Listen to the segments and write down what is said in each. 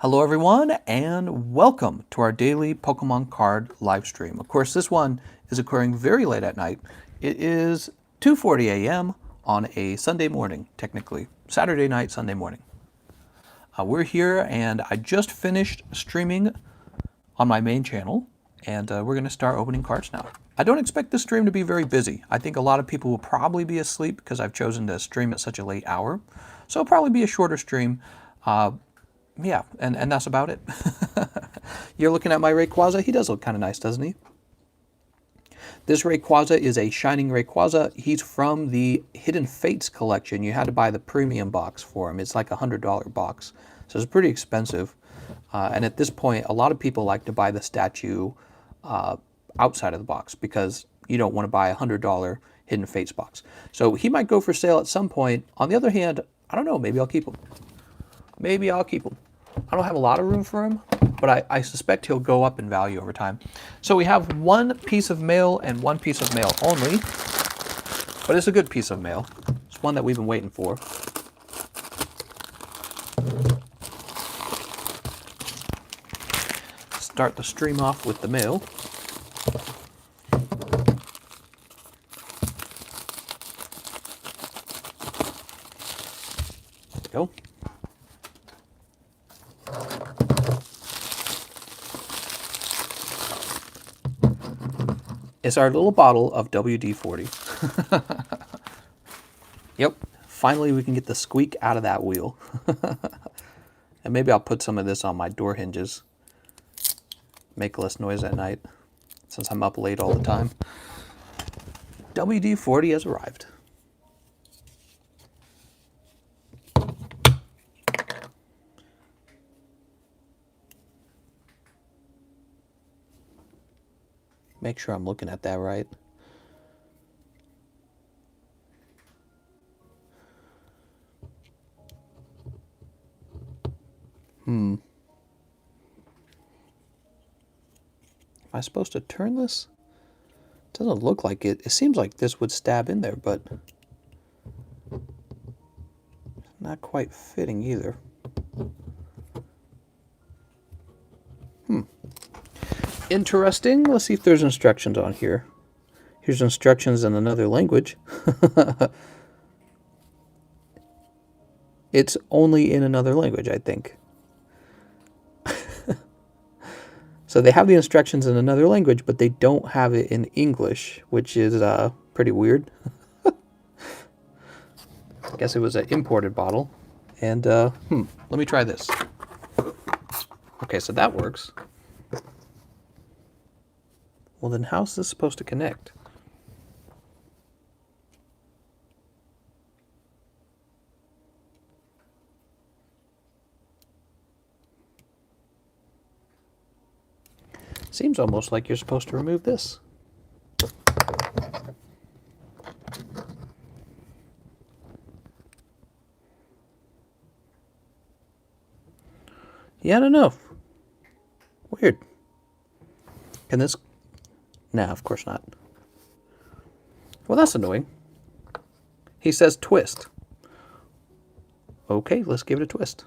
Hello everyone and welcome to our daily Pokemon card live stream. Of course, this one is occurring very late at night. It is 2:40 a.m. on a Sunday morning, technically. Saturday night, Sunday morning. We're here and I just finished streaming on my main channel and we're going to start opening cards now. I don't expect this stream to be very busy. I think a lot of people will probably be asleep because I've chosen to stream at such a late hour. So it'll probably be a shorter stream. Yeah, and that's about it. You're looking at my Rayquaza. He does look kind of nice, doesn't he? This Rayquaza is a Shining Rayquaza. He's from the Hidden Fates collection. You had to buy the premium box for him. It's like a $100 box, so it's pretty expensive. And at this point, a lot of people like to buy the statue outside of the box because you don't want to buy a $100 Hidden Fates box. So he might go for sale at some point. On the other hand, I don't know. Maybe I'll keep him. Maybe I'll keep him. I don't have a lot of room for him, but I suspect he'll go up in value over time. So we have one piece of mail and one piece of mail only, but it's a good piece of mail. It's one that we've been waiting for. Start the stream off with the mail. There we go. It's our little bottle of WD-40. Yep, finally we can get the squeak out of that wheel. And maybe I'll put some of this on my door hinges. Make less noise at night, since I'm up late all the time. WD-40 has arrived. Make sure I'm looking at that right. Am I supposed to turn this? It doesn't look like it. It seems like this would stab in there, but it's not quite fitting either. Interesting. Let's see if there's instructions on here. Here's instructions in another language. It's only in another language, I think. So they have the instructions in another language, but they don't have it in English, which is pretty weird. I guess it was an imported bottle. And, let me try this. Okay, so that works. Well, then how's this supposed to connect? Seems almost like you're supposed to remove this. Yeah, I don't know. Weird. Can this... Nah, of course not. Well, that's annoying. He says twist. Okay, let's give it a twist.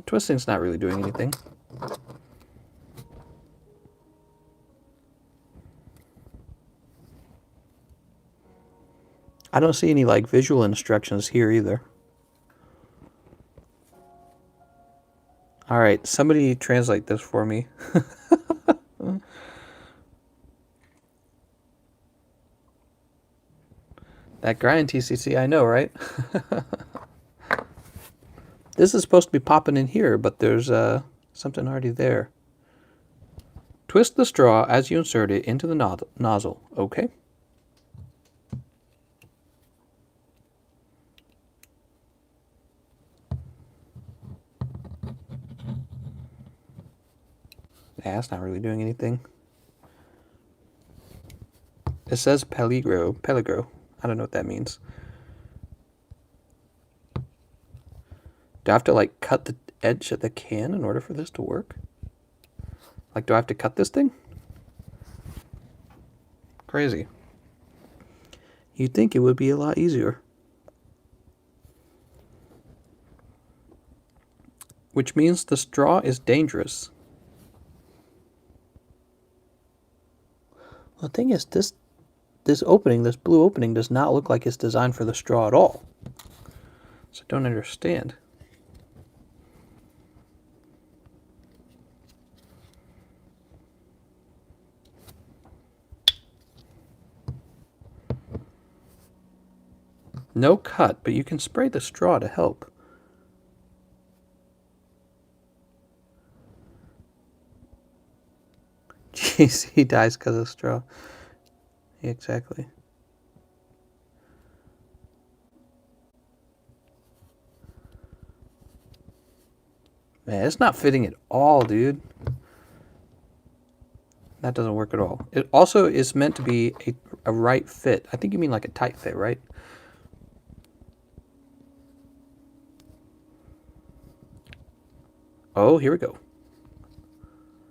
Twisting's not really doing anything. I don't see any like visual instructions here either. All right, somebody translate this for me. That grind TCC, I know, right? This is supposed to be popping in here, but there's something already there. Twist the straw as you insert it into the nozzle. Okay. Yeah, that's not really doing anything. It says peligro. I don't know what that means. Do I have to like cut the edge of the can in order for this to work? Like, do I have to cut this thing? Crazy. You'd think it would be a lot easier. which means the straw is dangerous. Well, the thing is, this opening, this blue opening, does not look like it's designed for the straw at all. So I don't understand. No cut, but you can spray the straw to help. Jeez, he dies because of straw. Exactly. Man, it's not fitting at all, dude. That doesn't work at all. It also is meant to be a right fit. I think you mean like a tight fit, right? Oh, here we go.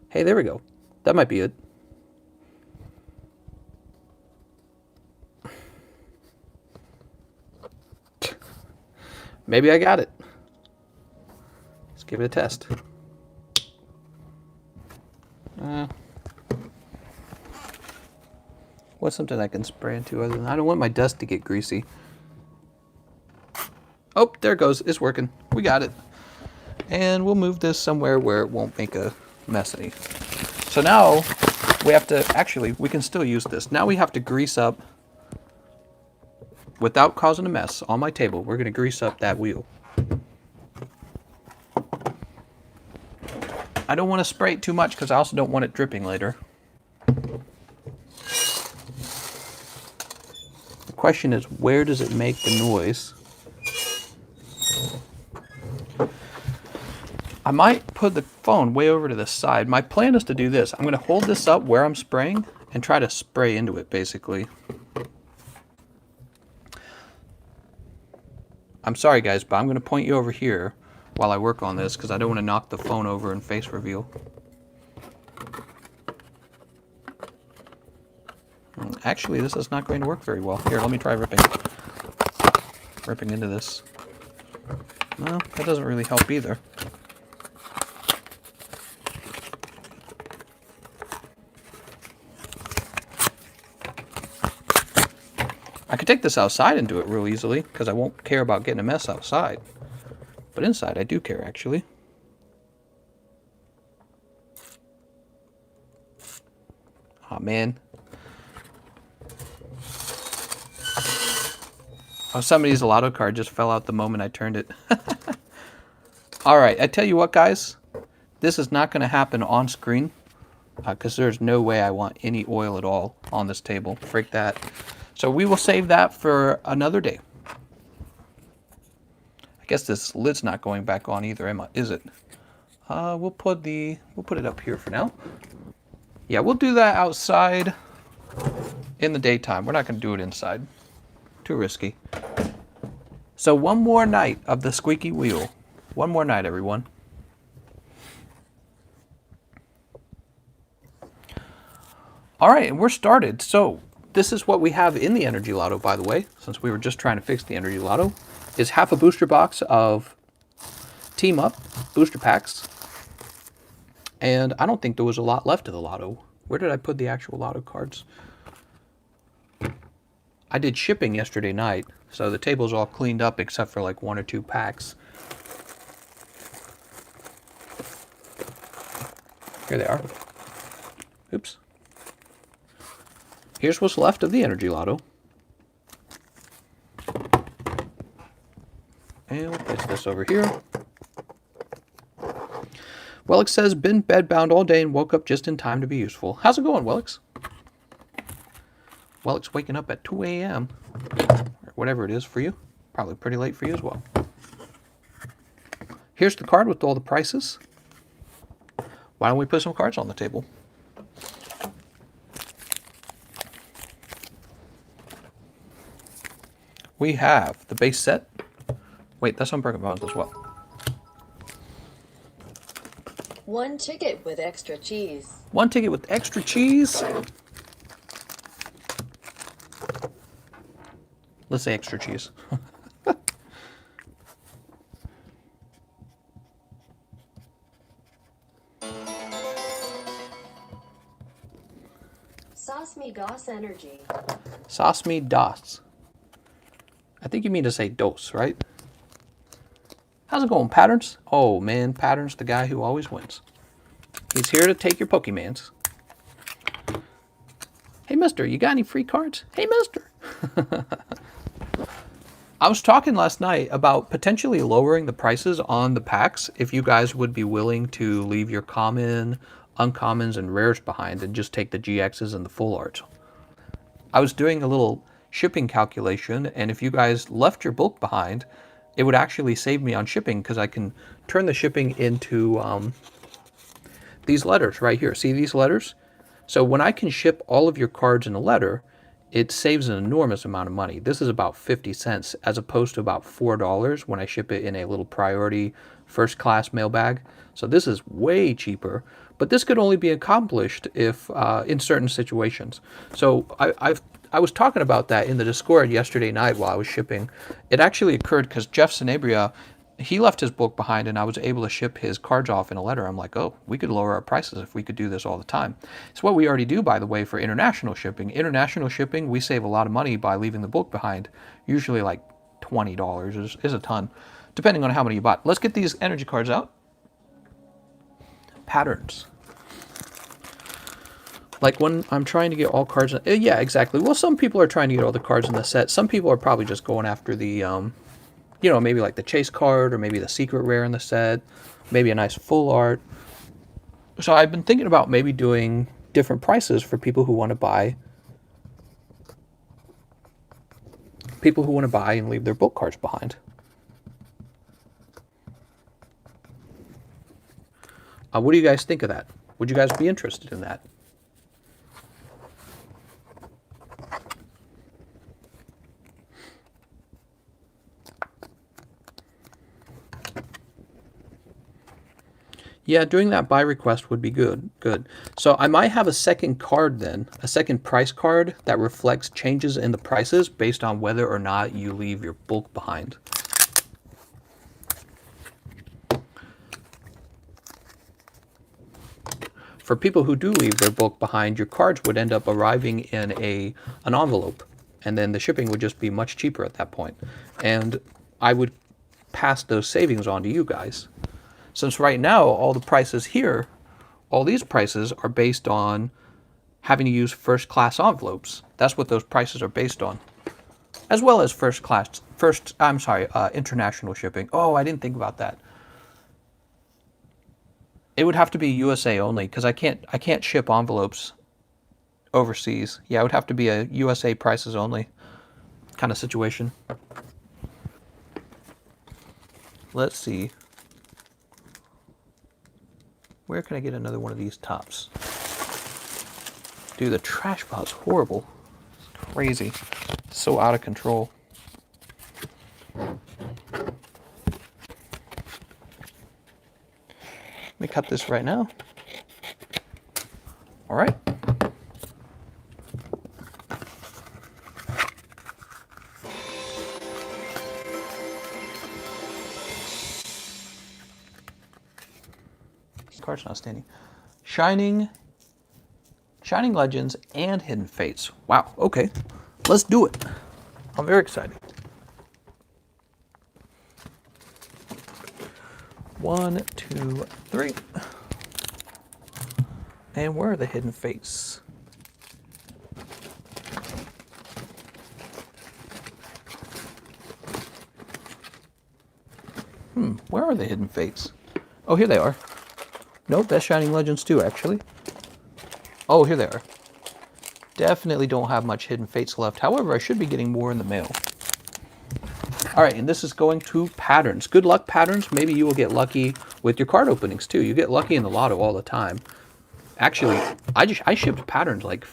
Hey, there we go. That might be it. Maybe I got it. Let's give it a test. What's something I can spray into other than... I don't want my desk to get greasy. Oh, there it goes. It's working. We got it. And we'll move this somewhere where it won't make a mess any. So now we have to... Actually, we can still use this. Now we have to grease up, without causing a mess, on my table. We're going to grease up that wheel. I don't want to spray it too much because I also don't want it dripping later. The question is, where does it make the noise? I might put the phone way over to the side. My plan is to do this. I'm going to hold this up where I'm spraying and try to spray into it, basically. I'm sorry, guys, but I'm going to point you over here while I work on this because I don't want to knock the phone over and face reveal. Actually, this is not going to work very well. Here, let me try ripping into this. No, that doesn't really help either. I could take this outside and do it real easily because I won't care about getting a mess outside. But inside, I do care, actually. Aw, man. Oh, somebody's lotto card just fell out the moment I turned it. Alright, I tell you what, guys. This is not going to happen on screen because there's no way I want any oil at all on this table. Freak that. So we will save that for another day. I guess this lid's not going back on either, is it? We'll put it up here for now. Yeah, we'll do that outside in the daytime. We're not going to do it inside. Too risky. So one more night of the squeaky wheel. One more night, everyone. All right, and we're started. So this is what we have in the Energy Lotto, by the way, since we were just trying to fix the Energy Lotto, is half a booster box of Team Up booster packs. And I don't think there was a lot left of the Lotto. Where did I put the actual Lotto cards? I did shipping yesterday night, so the table's all cleaned up except for like 1 or 2 packs. Here they are. Oops. Here's what's left of the Energy Lotto. And we'll place this over here. Wellix says, been bedbound all day and woke up just in time to be useful. How's it going, Wellix? Wellix waking up at 2 a.m. or whatever it is for you. Probably pretty late for you as well. Here's the card with all the prices. Why don't we put some cards on the table? We have the base set. Wait, that's on Pokémon as well. 1 ticket with extra cheese. 1 ticket with extra cheese. Let's say extra cheese. me Goss Energy. Sauce me dos. I think you mean to say dos, right? How's it going, Patterns? Oh man, Patterns, the guy who always wins. He's here to take your Pokemans. Hey, mister, you got any free cards? Hey, mister. I was talking last night about potentially lowering the prices on the packs if you guys would be willing to leave your common, uncommons, and rares behind and just take the GXs and the full arts. I was doing a little shipping calculation, and if you guys left your bulk behind, it would actually save me on shipping because I can turn the shipping into these letters right here. See these letters? So when I can ship all of your cards in a letter, it saves an enormous amount of money. This is about 50 cents as opposed to about $4 when I ship it in a little priority first class mail bag. So this is way cheaper, but this could only be accomplished if in certain situations. So I was talking about that in the Discord yesterday night while I was shipping. It actually occurred because Jeff Sanabria, he left his book behind and I was able to ship his cards off in a letter. I'm like, oh, we could lower our prices if we could do this all the time. It's what we already do, by the way, for international shipping. International shipping, we save a lot of money by leaving the book behind. Usually like $20 is a ton, depending on how many you bought. Let's get these energy cards out. Patterns. Like when I'm trying to get all cards, yeah, exactly. Well, some people are trying to get all the cards in the set. Some people are probably just going after the, you know, maybe like the chase card or maybe the secret rare in the set, maybe a nice full art. So I've been thinking about maybe doing different prices for people who want to buy. People who want to buy and leave their book cards behind. What do you guys think of that? Would you guys be interested in that? Yeah, doing that buy request would be good. Good. So I might have a second card then, a second price card that reflects changes in the prices based on whether or not you leave your bulk behind. For people who do leave their bulk behind, your cards would end up arriving in an envelope, and then the shipping would just be much cheaper at that point. And I would pass those savings on to you guys. Since right now, all the prices here, all these prices are based on having to use first class envelopes. That's what those prices are based on. As well as international shipping. Oh, I didn't think about that. It would have to be USA only because I can't ship envelopes overseas. Yeah, it would have to be a USA prices only kind of situation. Let's see. Where can I get another one of these tops? Dude, the trash pil's horrible. It's crazy. So out of control. Let me cut this right now. All right. Card's not standing. Shining Legends and Hidden Fates. Wow, okay. Let's do it. I'm very excited. 1, 2, 3. And where are the Hidden Fates? Where are the Hidden Fates? Oh, here they are. Nope, that's Shining Legends too, actually. Oh, here they are. Definitely don't have much Hidden Fates left. However, I should be getting more in the mail. All right, and this is going to Patterns. Good luck, Patterns. Maybe you will get lucky with your card openings too. You get lucky in the lotto all the time. Actually, I shipped Patterns like,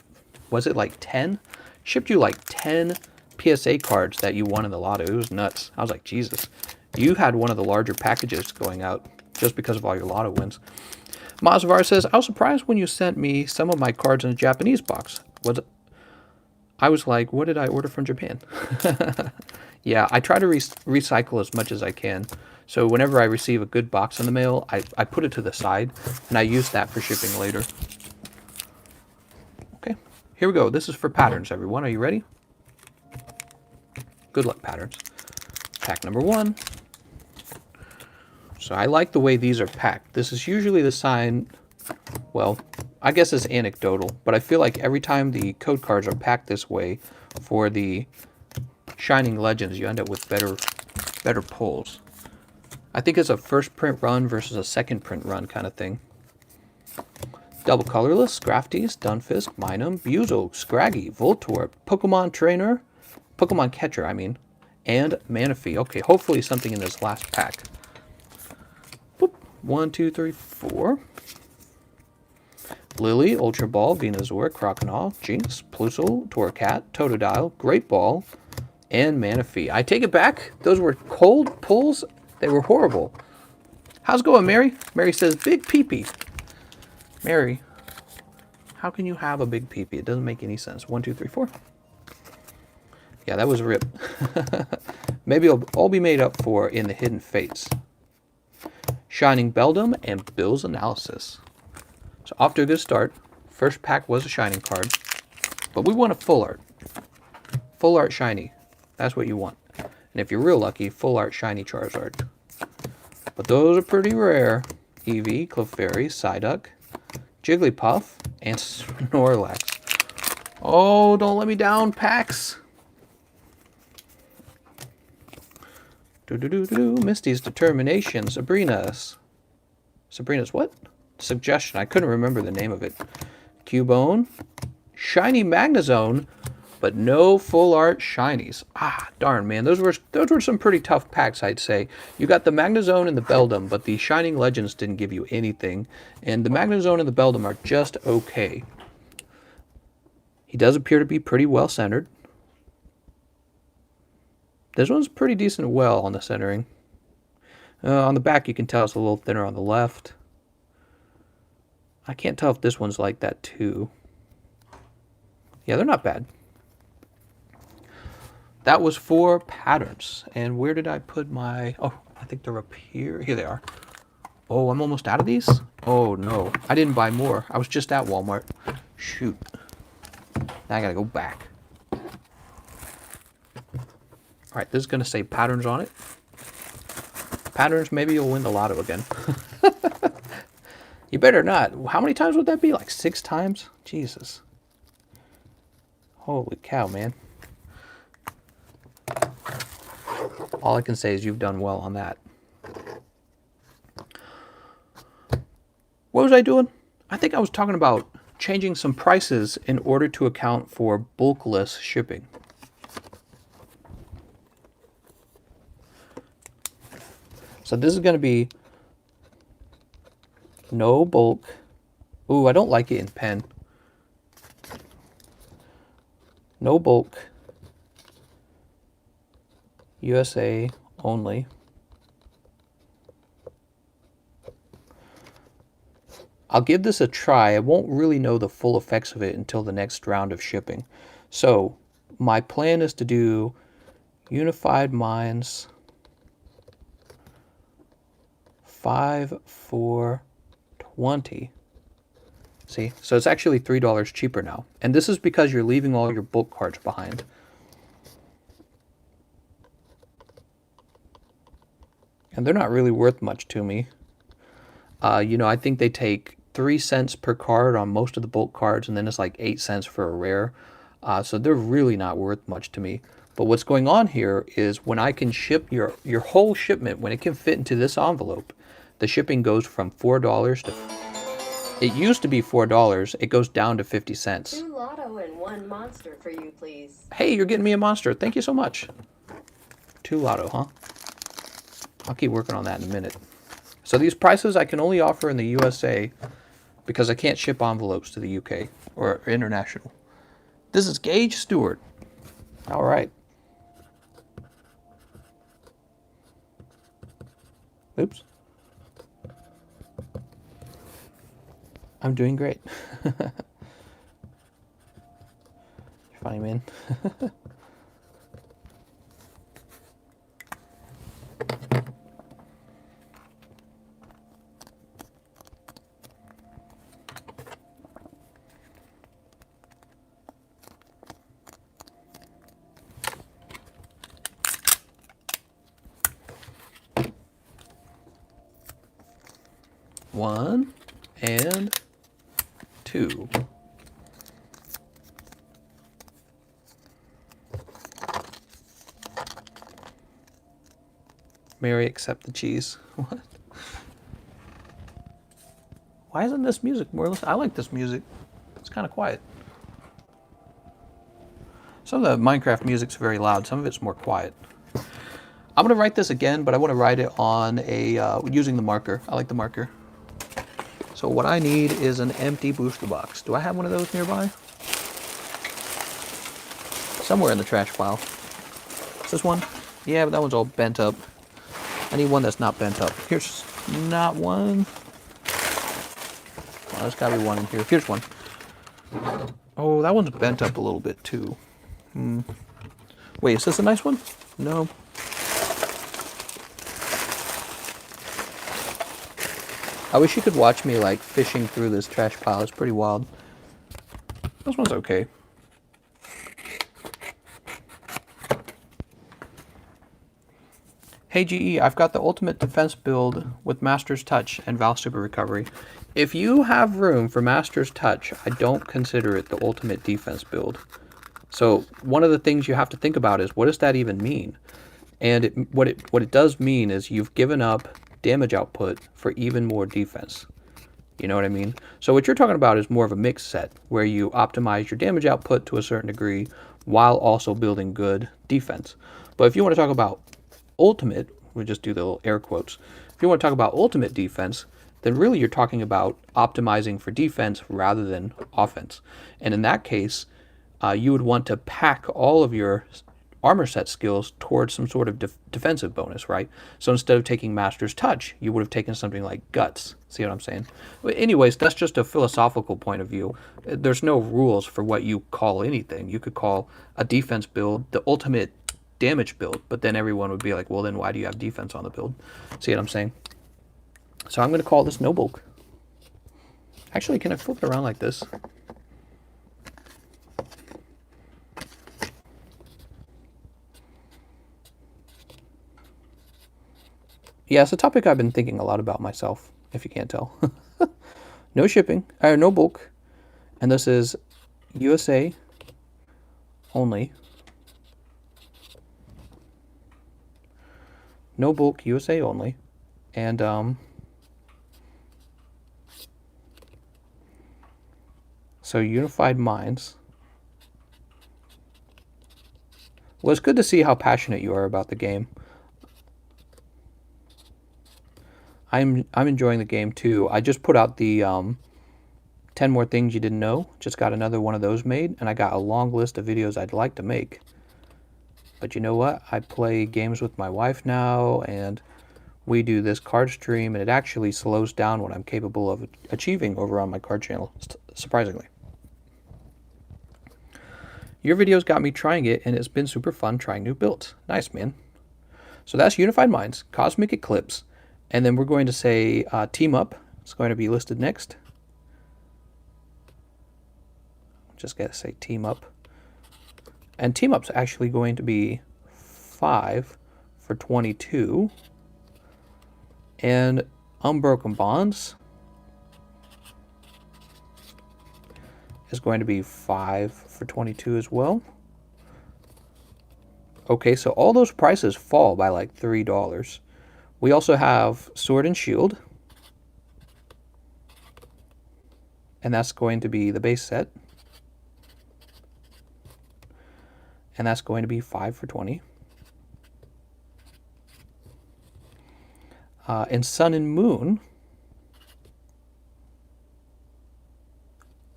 was it like 10? Shipped you like 10 PSA cards that you won in the lotto. It was nuts. I was like, Jesus. You had one of the larger packages going out just because of all your lotto wins. Mazavar says, I was surprised when you sent me some of my cards in a Japanese box. I was like, what did I order from Japan? Yeah, I try to recycle as much as I can. So whenever I receive a good box in the mail, I put it to the side, and I use that for shipping later. Okay, here we go. This is for patterns, everyone. Are you ready? Good luck, patterns. Pack number 1. So I like the way these are packed. This is usually the sign, well, I guess it's anecdotal, but I feel like every time the code cards are packed this way for the Shining Legends, you end up with better pulls. I think it's a first print run versus a second print run kind of thing. Double colorless, Scrafties, Dunfisk, Minun, Buzel, Scraggy, Voltorb, Pokemon Trainer, Pokemon Catcher, I mean, and Manaphy. Okay, hopefully something in this last pack. Boop. 1, 2, 3, 4. Lily, Ultra Ball, Venusaur, Croconaw, Jinx, Plusle, Torracat, Totodile, Great Ball, and Manaphy. I take it back. Those were cold pulls. They were horrible. How's it going, Mary? Mary says, big peepee. Mary, how can you have a big peepee? It doesn't make any sense. 1, 2, 3, 4. Yeah, that was a rip. Maybe it'll all be made up for in the Hidden Fates. Shining Beldum and Bill's Analysis. So off to a good start. First pack was a Shining card, but we want a full art. Full art Shiny. That's what you want. And if you're real lucky, full art Shiny Charizard. But those are pretty rare. Eevee, Clefairy, Psyduck, Jigglypuff, and Snorlax. Oh, don't let me down, packs. Misty's Determination. Sabrina's what? Suggestion. I couldn't remember the name of it. Cubone. Shiny Magnezone, but no full art shinies. Ah, darn, man. Those were some pretty tough packs, I'd say. You got the Magnezone and the Beldum, but the Shining Legends didn't give you anything. And the Magnezone and the Beldum are just okay. He does appear to be pretty well centered. This one's pretty decent well on the centering. On the back, you can tell it's a little thinner on the left. I can't tell if this one's like that too. Yeah, they're not bad. That was 4 patterns. And where did I put my... Oh, I think they're up here. Here they are. Oh, I'm almost out of these? Oh, no. I didn't buy more. I was just at Walmart. Shoot. Now I gotta go back. All right, this is going to say patterns on it. Patterns, maybe you'll win the lotto again. You better not. How many times would that be? Like 6 times? Jesus. Holy cow, man. All I can say is you've done well on that. What was I doing? I think I was talking about changing some prices in order to account for bulkless shipping. So this is going to be no bulk. Ooh, I don't like it in pen. No bulk. USA only. I'll give this a try. I won't really know the full effects of it until the next round of shipping. So my plan is to do Unified Minds 5 for $20. See, so it's actually $3 cheaper now. And this is because you're leaving all your bulk cards behind. And they're not really worth much to me. You know, I think they take 3 cents per card on most of the bulk cards, and then it's like 8 cents for a rare. So they're really not worth much to me. But what's going on here is when I can ship your whole shipment, when it can fit into this envelope, the shipping goes from $4 to... It used to be $4. It goes down to 50 cents. 2 Lotto and 1 Monster for you, please. Hey, you're getting me a monster. Thank you so much. 2 Lotto, huh? I'll keep working on that in a minute. So these prices I can only offer in the USA because I can't ship envelopes to the UK or international. This is Gage Stewart. All right. Oops. I'm doing great. You're funny, man. 1 and 2. Mary, accept the cheese. What? Why isn't this music more or less? I like this music. It's kind of quiet. Some of the Minecraft music's very loud. Some of it's more quiet. I'm going to write this again, but I want to write it on a using the marker. I like the marker. So what I need is an empty booster box. Do I have one of those nearby? Somewhere in the trash pile. Is this one? Yeah, but that one's all bent up. I need one that's not bent up. Here's not one. Well, there's gotta be one in here. Here's one. Oh, that one's bent up a little bit too. Wait, is this a nice one? No. I wish you could watch me like fishing through this trash pile. It's pretty wild. This one's okay. Hey GE, I've got the ultimate defense build with Master's Touch and Val Super Recovery. If you have room for Master's Touch, I don't consider it the ultimate defense build. So one of the things you have to think about is, what does that even mean? And what it does mean is you've given up damage output for even more defense. You know what I mean? So what you're talking about is more of a mixed set, where you optimize your damage output to a certain degree while also building good defense. But if you want to talk about ultimate, we'll just do the little air quotes. If you want to talk about ultimate defense, then really you're talking about optimizing for defense rather than offense. And in that case, you would want to pack all of your armor set skills towards some sort of defensive bonus, right? So instead of taking Master's Touch, you would have taken something like Guts. See what I'm saying? Anyways, that's just a philosophical point of view. There's no rules for what you call anything. You could call a defense build the ultimate damage build, but then everyone would be like, well, then why do you have defense on the build? See what I'm saying? So I'm going to call this no bulk. Actually, can I flip it around like this? Yeah, it's a topic I've been thinking a lot about myself, if you can't tell. No shipping, or no bulk, and this is USA only. No bulk, USA only, and so Unified Minds. Well, it's good to see how passionate you are about the game. I'm enjoying the game too. I just put out the 10 more things you didn't know. Just got another one of those made, and I got a long list of videos I'd like to make. But you know what? I play games with my wife now, and we do this card stream, and it actually slows down what I'm capable of achieving over on my card channel, surprisingly. Your videos got me trying it, and it's been super fun trying new builds. Nice, man. So that's Unified Minds, Cosmic Eclipse, and then we're going to say Team Up. It's going to be listed next. Just got to say Team Up. And Team Up's actually going to be 5 for 22. And Unbroken Bonds is going to be 5 for 22 as well. Okay, so all those prices fall by like $3. We also have Sword and Shield. And that's going to be the base set. And that's going to be 5 for 20. And Sun and Moon.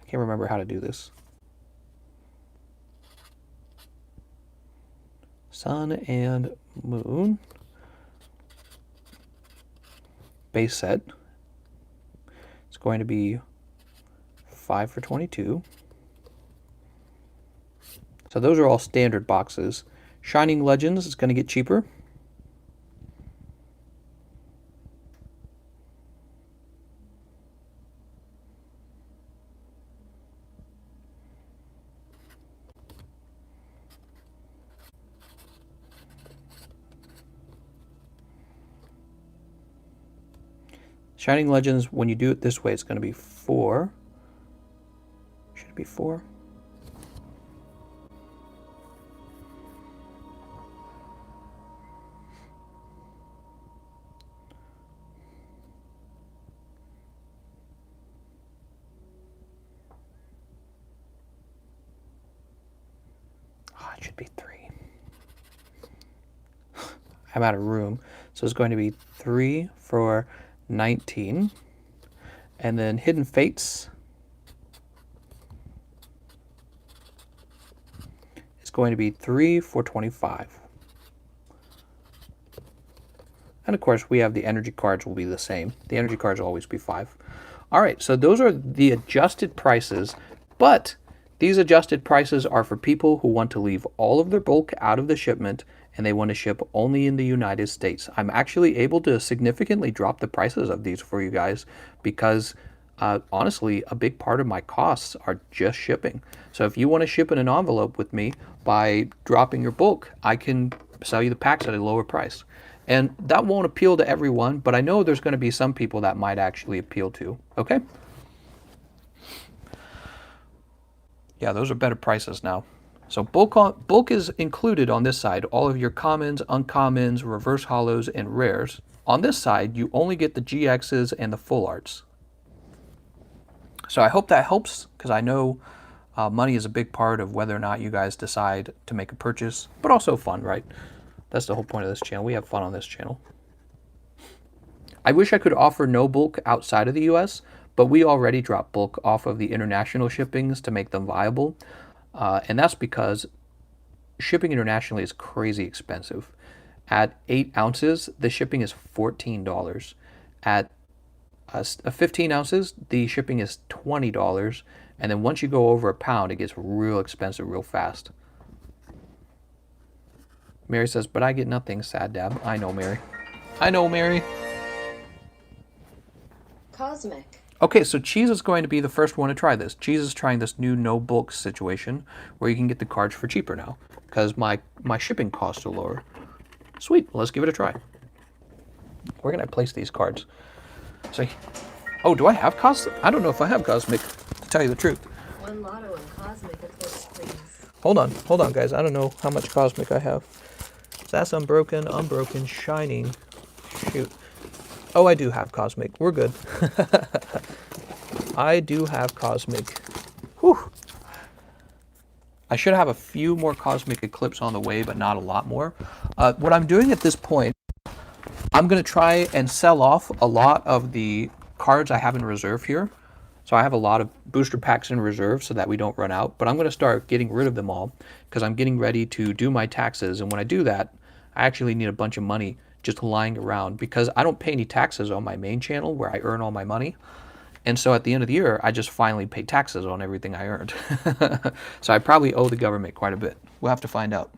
I can't remember how to do this. Sun and Moon. Base set. It's going to be 5 for 22. So those are all standard boxes. Shining Legends is going to get cheaper. Shining Legends, when you do it this way, it's going to be 4. Should it be 4? Oh, it should be 3. I'm out of room. So it's going to be 3 for 19. And then Hidden Fates is going to be 3 for 25. And of course, we have the energy cards will be the same. The energy cards will always be 5. All right, so those are the adjusted prices, but these adjusted prices are for people who want to leave all of their bulk out of the shipment and they want to ship only in the United States. I'm actually able to significantly drop the prices of these for you guys because honestly, a big part of my costs are just shipping. So if you want to ship in an envelope with me by dropping your bulk, I can sell you the packs at a lower price. And that won't appeal to everyone, but I know there's going to be some people that might actually appeal to. Okay? Yeah, those are better prices now. So bulk is included on this side. All of your commons, uncommons, reverse holos, and rares. On this side, you only get the GXs and the full arts. So I hope that helps, because I know money is a big part of whether or not you guys decide to make a purchase, but also fun, right? That's the whole point of this channel. We have fun on this channel. I wish I could offer no bulk outside of the US, but we already drop bulk off of the international shippings to make them viable. And that's because shipping internationally is crazy expensive. At 8 ounces, the shipping is $14. At 15 ounces, the shipping is $20. And then once you go over a pound, it gets real expensive real fast. Mary says, but I get nothing, sad dab. I know, Mary. I know, Mary. Cosmic. Okay, so Cheese is going to be the first one to try this. Cheese is trying this new no bulk situation where you can get the cards for cheaper now because my shipping costs are lower. Sweet, let's give it a try. Where can I place these cards? So, oh, do I have Cosmic? I don't know if I have Cosmic, to tell you the truth. One lotto and Cosmic at once, please. Hold on, guys. I don't know how much Cosmic I have. That's Unbroken, Shining. Shoot. Oh, I do have Cosmic. We're good. I do have Cosmic. Whew. I should have a few more Cosmic Eclipse on the way, but not a lot more. What I'm doing at this point, I'm going to try and sell off a lot of the cards I have in reserve here. So I have a lot of booster packs in reserve so that we don't run out. But I'm going to start getting rid of them all because I'm getting ready to do my taxes. And when I do that, I actually need a bunch of money just lying around because I don't pay any taxes on my main channel where I earn all my money. And so at the end of the year, I just finally pay taxes on everything I earned. So I probably owe the government quite a bit. We'll have to find out.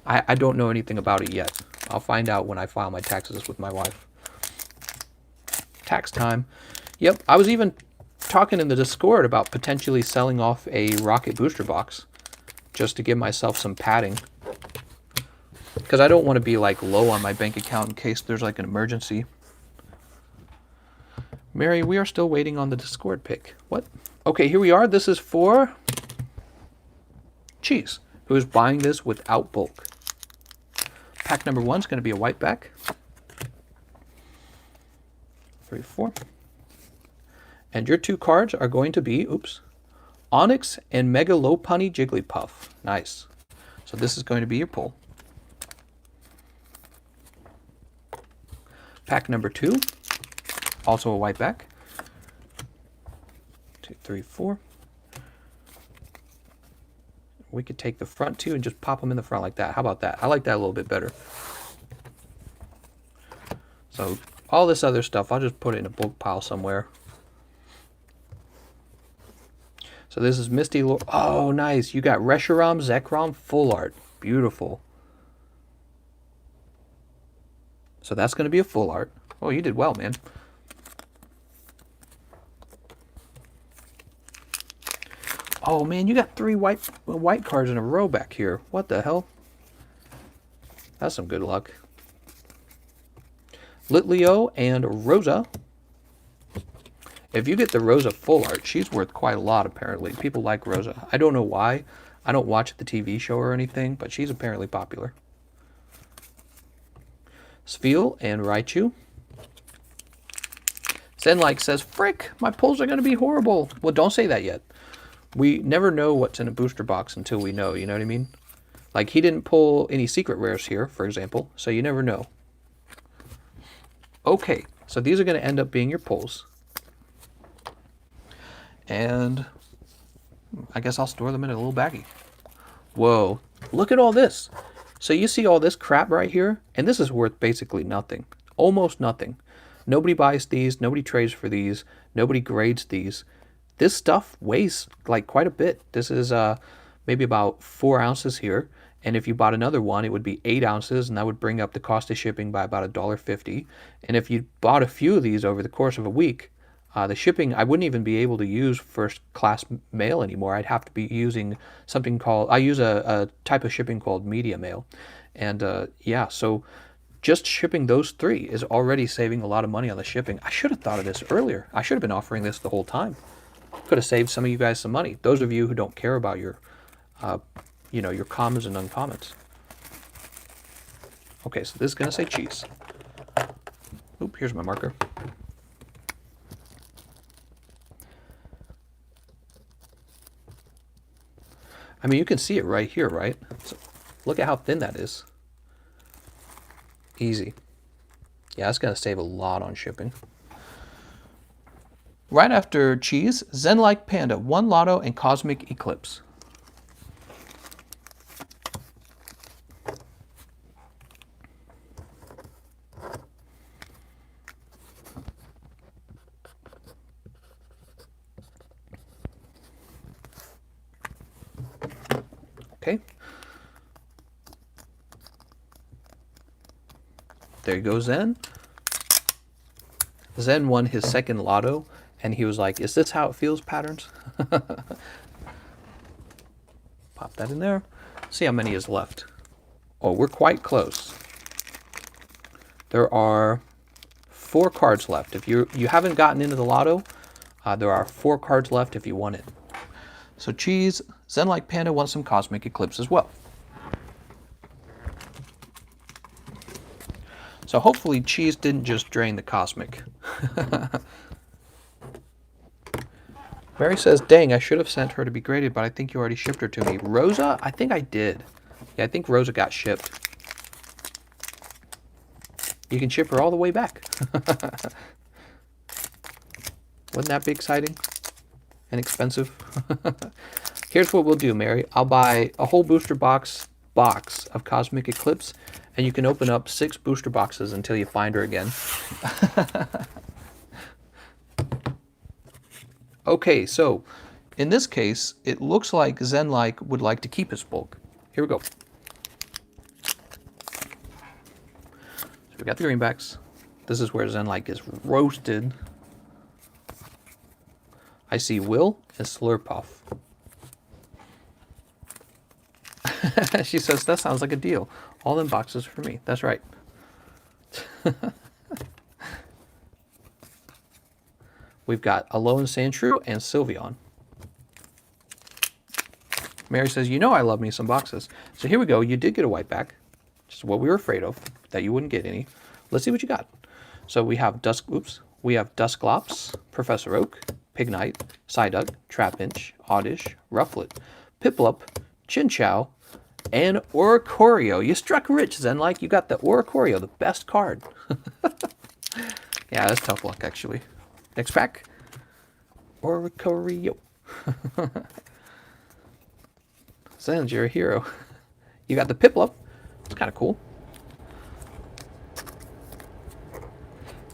I don't know anything about it yet. I'll find out when I file my taxes with my wife. Tax time. Yep, I was even talking in the Discord about potentially selling off a rocket booster box just to give myself some padding. Because I don't want to be like low on my bank account in case there's like an emergency. Mary, we are still waiting on the Discord pick. What? Okay, here we are. This is for Cheese, who is buying this without bulk. Pack number 1 is going to be a white back. 3, 4. And your 2 cards are going to be, Onyx and Mega Lopunny Jigglypuff. Nice. So this is going to be your pull. Pack number 2, also a white back. 2, 3, 4. We could take the front 2 and just pop them in the front like that. How about that? I like that a little bit better. So all this other stuff, I'll just put it in a bulk pile somewhere. So this is Misty Lord. Oh, nice. You got Reshiram, Zekrom, full art. Beautiful. So that's going to be a full art. Oh, you did well, man. Oh, man, you got 3 white cards in a row back here. What the hell? That's some good luck. Litleo and Rosa. If you get the Rosa full art, she's worth quite a lot apparently. People like Rosa. I don't know why. I don't watch the TV show or anything, but she's apparently popular. Sfeel and Raichu. Zenlike says, frick, my pulls are going to be horrible. Well, don't say that yet. We never know what's in a booster box until we know, you know what I mean? Like, he didn't pull any secret rares here, for example, so you never know. Okay, so these are going to end up being your pulls. And I guess I'll store them in a little baggie. Whoa, look at all this. So you see all this crap right here, and this is worth basically nothing. Almost nothing. Nobody buys these, nobody trades for these, nobody grades these. This stuff weighs like quite a bit. This is maybe about 4 ounces here. And if you bought another one, it would be 8 ounces, and that would bring up the cost of shipping by about $1.50. And if you bought a few of these over the course of a week, the shipping, I wouldn't even be able to use first class mail anymore. I'd have to be using something called, I use a type of shipping called media mail. And yeah, so just shipping those 3 is already saving a lot of money on the shipping. I should have thought of this earlier. I should have been offering this the whole time. Could have saved some of you guys some money. Those of you who don't care about your, you know, your commons and uncommons. Okay, so this is going to say cheese. Oop, here's my marker. I mean, you can see it right here, right? So look at how thin that is. Easy. Yeah, it's going to save a lot on shipping. Right after cheese, Zenlike Panda, 1 Lotto and Cosmic Eclipse. Okay. There you go, Zen. Zen won his 2nd Lotto, and he was like, is this how it feels, Patterns? Pop that in there. See how many is left. Oh, we're quite close. There are 4 cards left. If you haven't gotten into the Lotto, there are 4 cards left if you want it. So cheese, Zenlike Panda wants some Cosmic Eclipse as well. So hopefully cheese didn't just drain the Cosmic. Mary says, dang, I should have sent her to be graded, but I think you already shipped her to me. Rosa? I think I did. Yeah, I think Rosa got shipped. You can ship her all the way back. Wouldn't that be exciting? And expensive? Here's what we'll do, Mary. I'll buy a whole booster box of Cosmic Eclipse, and you can open up 6 booster boxes until you find her again. Okay, so in this case, it looks like Zenlike would like to keep his bulk. Here we go. So we got the greenbacks. This is where Zenlike is roasted. I see Will and Slurpuff. She says, that sounds like a deal. All in boxes for me. That's right. We've got Alolan Sandshrew and Sylveon. Mary says, you know I love me some boxes. So here we go. You did get a white back. Just what we were afraid of, that you wouldn't get any. Let's see what you got. So we have we have Dusclops, Professor Oak, Pignite, Psyduck, Trapinch, Oddish, Rufflet, Piplup, Chinchou, and Oricorio. You struck rich, Zenlike. You got the Oricorio, the best card. Yeah, that's tough luck, actually. Next pack. Oricorio. Zen, you're a hero. You got the Piplup. It's kind of cool.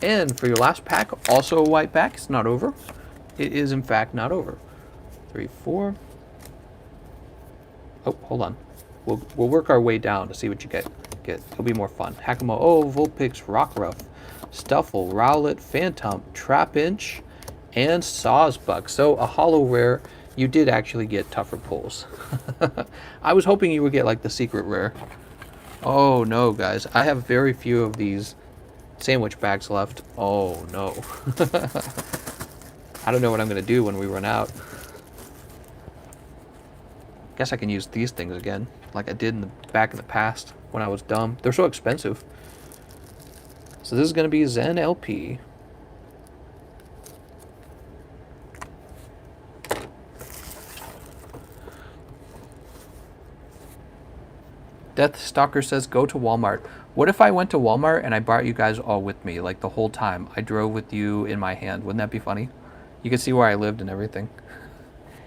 And for your last pack, also a white pack. It's not over. It is, in fact, not over. 3, 4. Oh, hold on. We'll work our way down to see what you get. It'll be more fun. Hakamo, Vulpix, Rockruff, Stuffle, Rowlet, Phantom, Trapinch, and Sawsbuck. So a holo rare. You did actually get tougher pulls. I was hoping you would get like the secret rare. Oh no, guys. I have very few of these sandwich bags left. Oh no. I don't know what I'm going to do when we run out. Guess I can use these things again, like I did back in the past when I was dumb. They're so expensive. So this is going to be Zen LP. Death Stalker says, go to Walmart. What if I went to Walmart and I brought you guys all with me, like the whole time? I drove with you in my hand. Wouldn't that be funny? You could see where I lived and everything.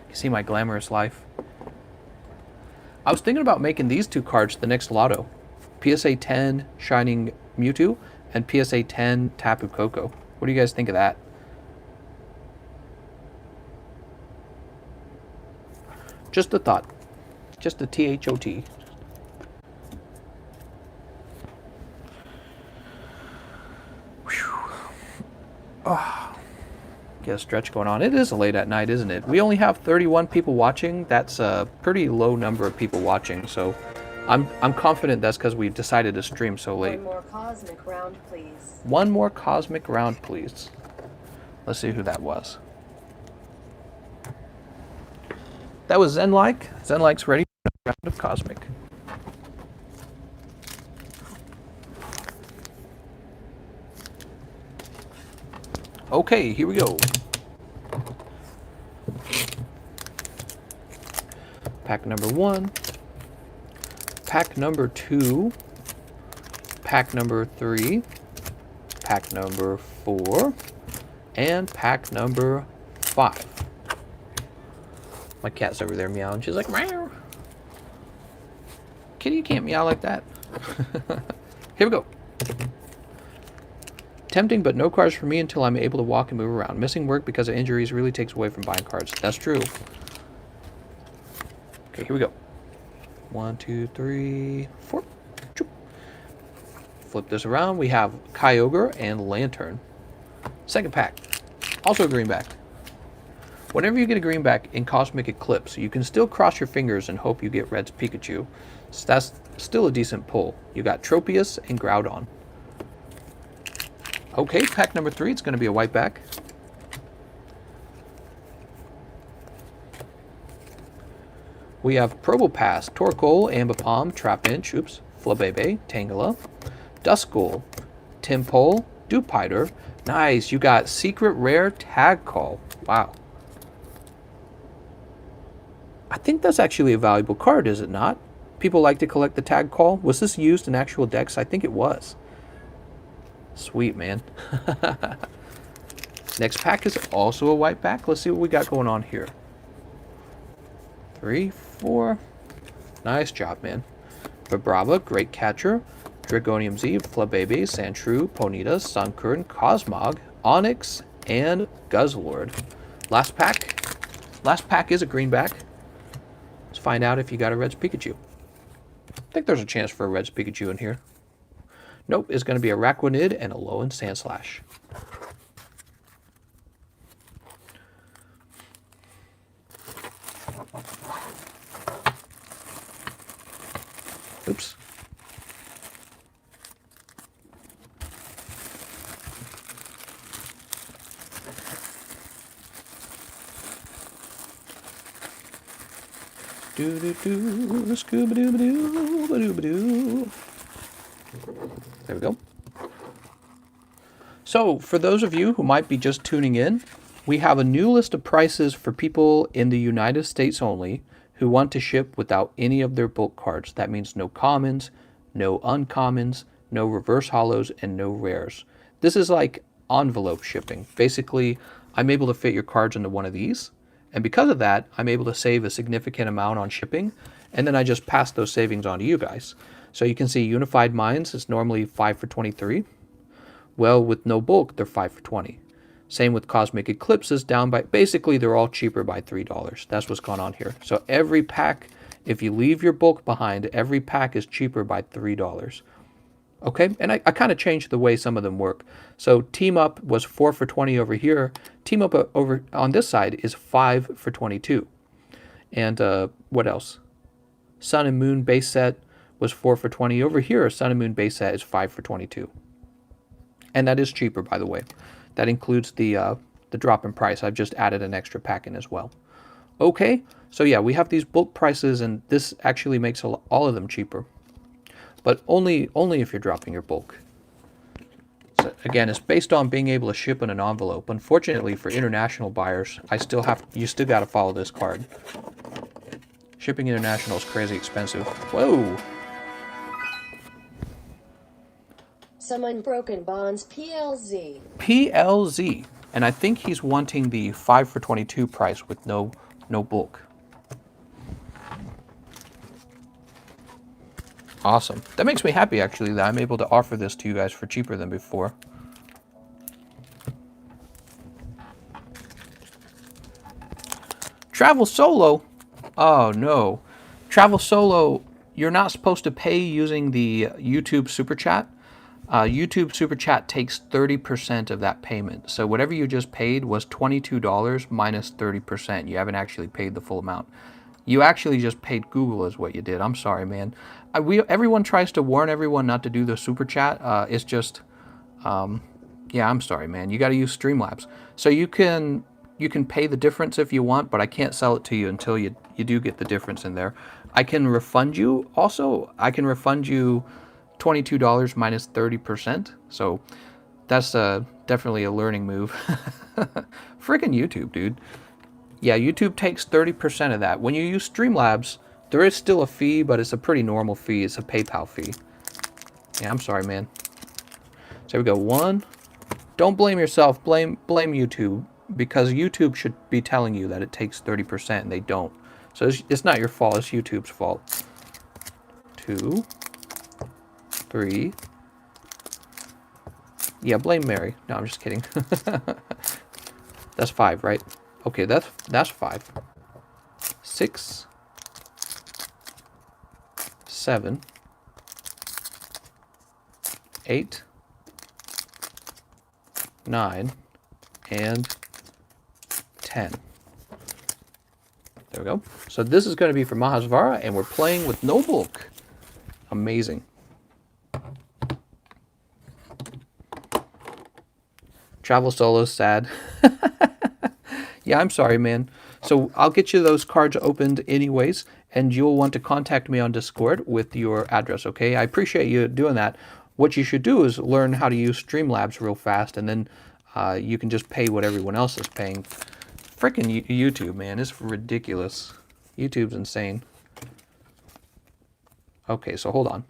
You see my glamorous life. I was thinking about making these two cards the next lotto. PSA 10 Shining Mewtwo and PSA 10 Tapu Koko. What do you guys think of that? Just a thought. Just a THOT. Oh, get a stretch going on. It is late at night, isn't it? We only have 31 people watching. That's a pretty low number of people watching, so I'm confident that's because we've decided to stream so late. One more cosmic round, please. One more cosmic round, please. Let's see who that was. That was Zenlike. Zenlike's ready for a round of cosmic. Okay, here we go. Pack number 1. Pack number 2. Pack number 3. Pack number 4. And pack number 5. My cat's over there meowing. She's like, meow. Kitty, you can't meow like that. Here we go. Tempting, but no cards for me until I'm able to walk and move around. Missing work because of injuries really takes away from buying cards. That's true. Okay, here we go. 1, 2, 3, 4. Flip this around. We have Kyogre and Lantern. Second pack. Also a greenback. Whenever you get a greenback in Cosmic Eclipse, you can still cross your fingers and hope you get Red's Pikachu. So that's still a decent pull. You got Tropius and Groudon. Okay, pack number 3, it's going to be a white back. We have Probopass, Torkoal, Ambipom, Trapinch, Flabebe, Tangela, Duskull, Timpole, Dewpider. Nice, you got Secret Rare Tag Call. Wow. I think that's actually a valuable card, is it not? People like to collect the Tag Call. Was this used in actual decks? I think it was. Sweet, man. Next pack is also a white pack. Let's see what we got going on here. 3, 4. Nice job, man. Vibrava, Great Catcher, Dragonium Z, Flabebe, Sandshrew, Ponyta, Sunkern, Cosmog, Onyx, and Guzzlord. Last pack. Last pack is a greenback. Let's find out if you got a Red's Pikachu. I think there's a chance for a Red's Pikachu in here. Nope, it's going to be a Araquanid and a Alolan Sandslash. Oops. Do do do, scooba doo doo, ba doo ba doo. There we go. So, for those of you who might be just tuning in, we have a new list of prices for people in the United States only who want to ship without any of their bulk cards. That means no commons, no uncommons, no reverse holos, and no rares. This is like envelope shipping. Basically, I'm able to fit your cards into one of these, and because of that, I'm able to save a significant amount on shipping, and then I just pass those savings on to you guys. So you can see Unified Minds is normally 5 for 23. Well, with no bulk, they're 5 for 20. Same with Cosmic Eclipses, down by, basically they're all cheaper by $3. That's what's going on here. So every pack, if you leave your bulk behind, every pack is cheaper by $3. Okay, and I kind of changed the way some of them work. So Team Up was 4 for 20 over here. Team Up over on this side is 5 for 22. And what else? Sun and Moon base set was 4 for 20 over here. Sun and Moon base set is 5 for 22. And that is cheaper, by the way. That includes the the drop in price. I've just added an extra pack in as well. Okay, so yeah, we have these bulk prices, and this actually makes all of them cheaper. But only if you're dropping your bulk. So again, it's based on being able to ship in an envelope. Unfortunately, for international buyers, you still got to follow this card. Shipping international is crazy expensive. Whoa! Someone broken bonds PLZ. PLZ. And I think he's wanting the 5 for 22 price with no bulk. Awesome. That makes me happy, actually, that I'm able to offer this to you guys for cheaper than before. Travel solo? Oh, no. Travel solo, you're not supposed to pay using the YouTube Super Chat. YouTube Super Chat takes 30% of that payment. So whatever you just paid was $22 minus 30%. You haven't actually paid the full amount. You actually just paid Google is what you did. I'm sorry, man. Everyone tries to warn everyone not to do the Super Chat. It's just, yeah, I'm sorry, man. You got to use Streamlabs. So you can pay the difference if you want, but I can't sell it to you until you do get the difference in there. I can refund you. Also, I can refund you $22 minus 30%. So that's definitely a learning move. Freaking YouTube, dude. Yeah, YouTube takes 30% of that. When you use Streamlabs, there is still a fee, but it's a pretty normal fee. It's a PayPal fee. Yeah, I'm sorry, man. So here we go. 1. Don't blame yourself. Blame YouTube, because YouTube should be telling you that it takes 30% and they don't. So it's not your fault. It's YouTube's fault. 2, 3. Yeah, blame Mary. No, I'm just kidding. That's 5, right? Okay, that's 5. 6, 7, 8, 9, and 10. There we go. So this is going to be for Mahasvara, and we're playing with no bulk. Amazing. Travel solo, sad. Yeah, I'm sorry, man. So I'll get you those cards opened anyways, and you'll want to contact me on Discord with your address, okay? I appreciate you doing that. What you should do is learn how to use Streamlabs real fast, and then you can just pay what everyone else is paying. Freaking YouTube, man. It's ridiculous. YouTube's insane. Okay, so hold on.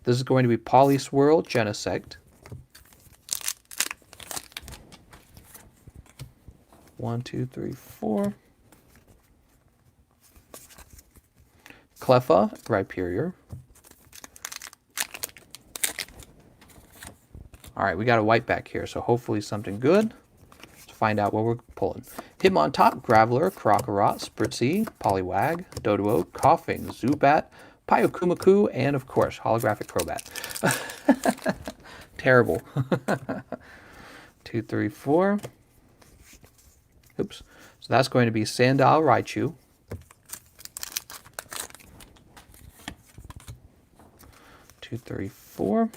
This is going to be Polyswirl Genesect. 1, 2, 3, 4. Cleffa, Rhyperior. Alright, we got a white back here, so hopefully something good. Let's find out what we're pulling. Hitmontop, Graveler, Krokorot, Spritzy, Poliwag, Doduo, Coughing, Zubat, Pyokumaku, and of course, Holographic Crobat. Terrible. 2, 3, 4. Oops. So that's going to be Sandile Raichu. Two, 3, 4.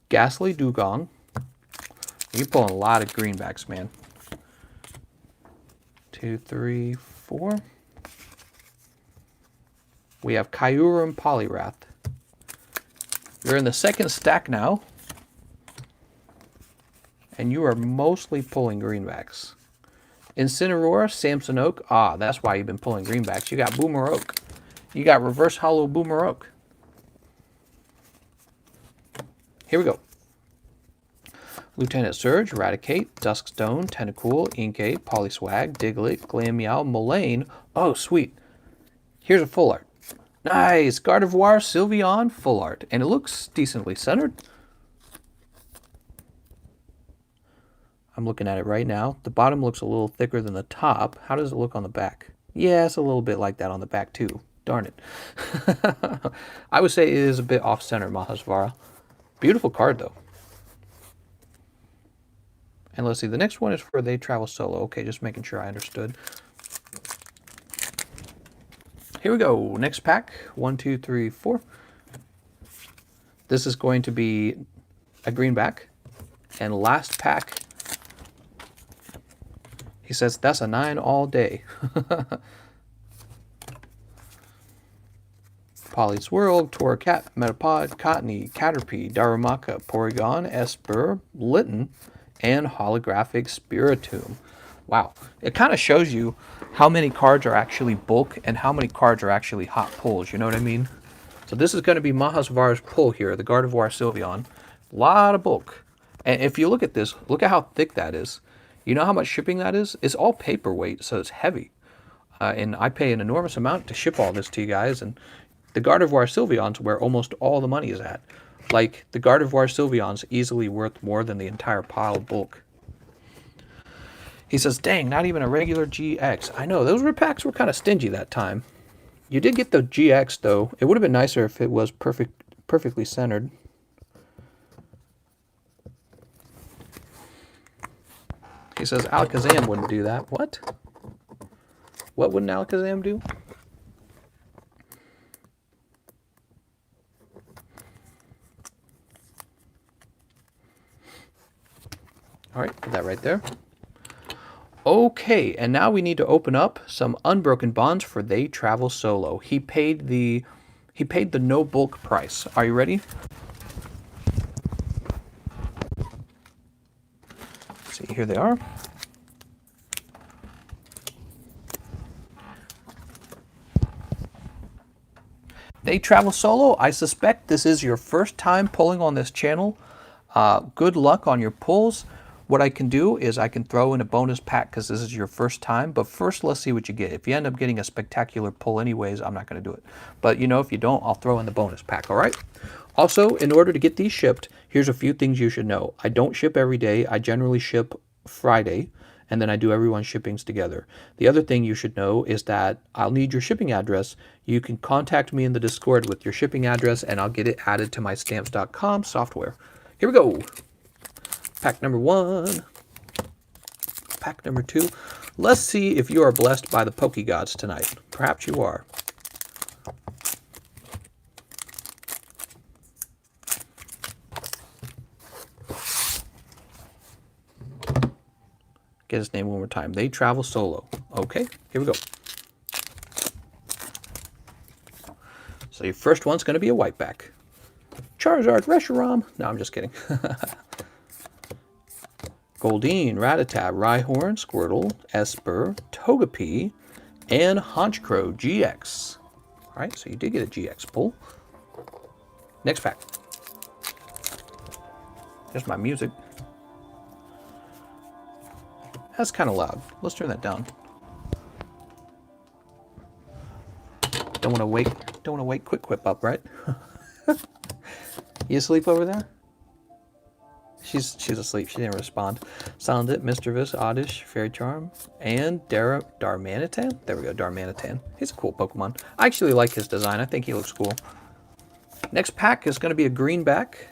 Ghastly Dugong. You're pulling a lot of greenbacks, man. 2, 3, 4. We have Kyurem Poliwrath. You're in the second stack now. And you are mostly pulling greenbacks. Incineroar, Samsonite. Ah, that's why you've been pulling greenbacks. You got Boomeroak. You got Reverse Hollow Boomeroak. Here we go. Lieutenant Surge, Eradicate, Duskstone, Tentacool, Inkay, Polyswag, Diglett, Glameow, Molayne. Oh, sweet. Here's a full art. Nice. Gardevoir, Sylveon, full art. And it looks decently centered. I'm looking at it right now. The bottom looks a little thicker than the top. How does it look on the back? Yeah, it's a little bit like that on the back too. Darn it. I would say it is a bit off-center, Mahasvara. Beautiful card, though. And let's see, the next one is for They Travel Solo. Okay, just making sure I understood. Here we go. Next pack. 1, 2, 3, 4. This is going to be a greenback. And last pack, he says, that's a 9 all day. Polyswirl, Torracat, Metapod, Cottony, Caterpie, Darumaka, Porygon, Esper, Litten, and Holographic Spiritomb. Wow. It kind of shows you how many cards are actually bulk and how many cards are actually hot pulls. You know what I mean? So this is going to be Mahasvar's pull here, the Gardevoir Sylveon. A lot of bulk. And if you look at this, look at how thick that is. You know how much shipping that is? It's all paperweight, so it's heavy. And I pay an enormous amount to ship all this to you guys. And the Gardevoir Sylveon's where almost all the money is at. Like, the Gardevoir Sylveon's easily worth more than the entire pile of bulk. He says, dang, not even a regular GX. I know, those repacks were kind of stingy that time. You did get the GX, though. It would have been nicer if it was perfectly centered. He says Alakazam wouldn't do that. What? What wouldn't Alakazam do? All right, put that right there. Okay, and now we need to open up some Unbroken Bonds for They Travel Solo. He paid the no bulk price. Are you ready? Let's see, here they are. They Travel Solo. I suspect this is your first time pulling on this channel. Good luck on your pulls. What I can do is I can throw in a bonus pack because this is your first time. But first, let's see what you get. If you end up getting a spectacular pull anyways, I'm not going to do it. But, you know, if you don't, I'll throw in the bonus pack, all right? Also, in order to get these shipped, here's a few things you should know. I don't ship every day. I generally ship Friday, and then I do everyone's shippings together. The other thing you should know is that I'll need your shipping address. You can contact me in the Discord with your shipping address, and I'll get it added to my stamps.com software. Here we go. Pack number 1. Pack number 2. Let's see if you are blessed by the Pokegods tonight. Perhaps you are. Get his name one more time. They Travel Solo. Okay, here we go. So your first one's going to be a whiteback. Charizard, Reshiram. No, I'm just kidding. Goldeen, Rattata, Rhyhorn, Squirtle, Esper, Togepi, and Honchkrow GX. All right, so you did get a GX pull. Next pack. There's my music. That's kind of loud. Let's turn that down. Don't want to wake Quick Quip up, right? You asleep over there? She's asleep. She didn't respond. Salandit, Mischievous, Oddish, Fairy Charm, and Darmanitan. There we go, Darmanitan. He's a cool Pokemon. I actually like his design. I think he looks cool. Next pack is going to be a greenback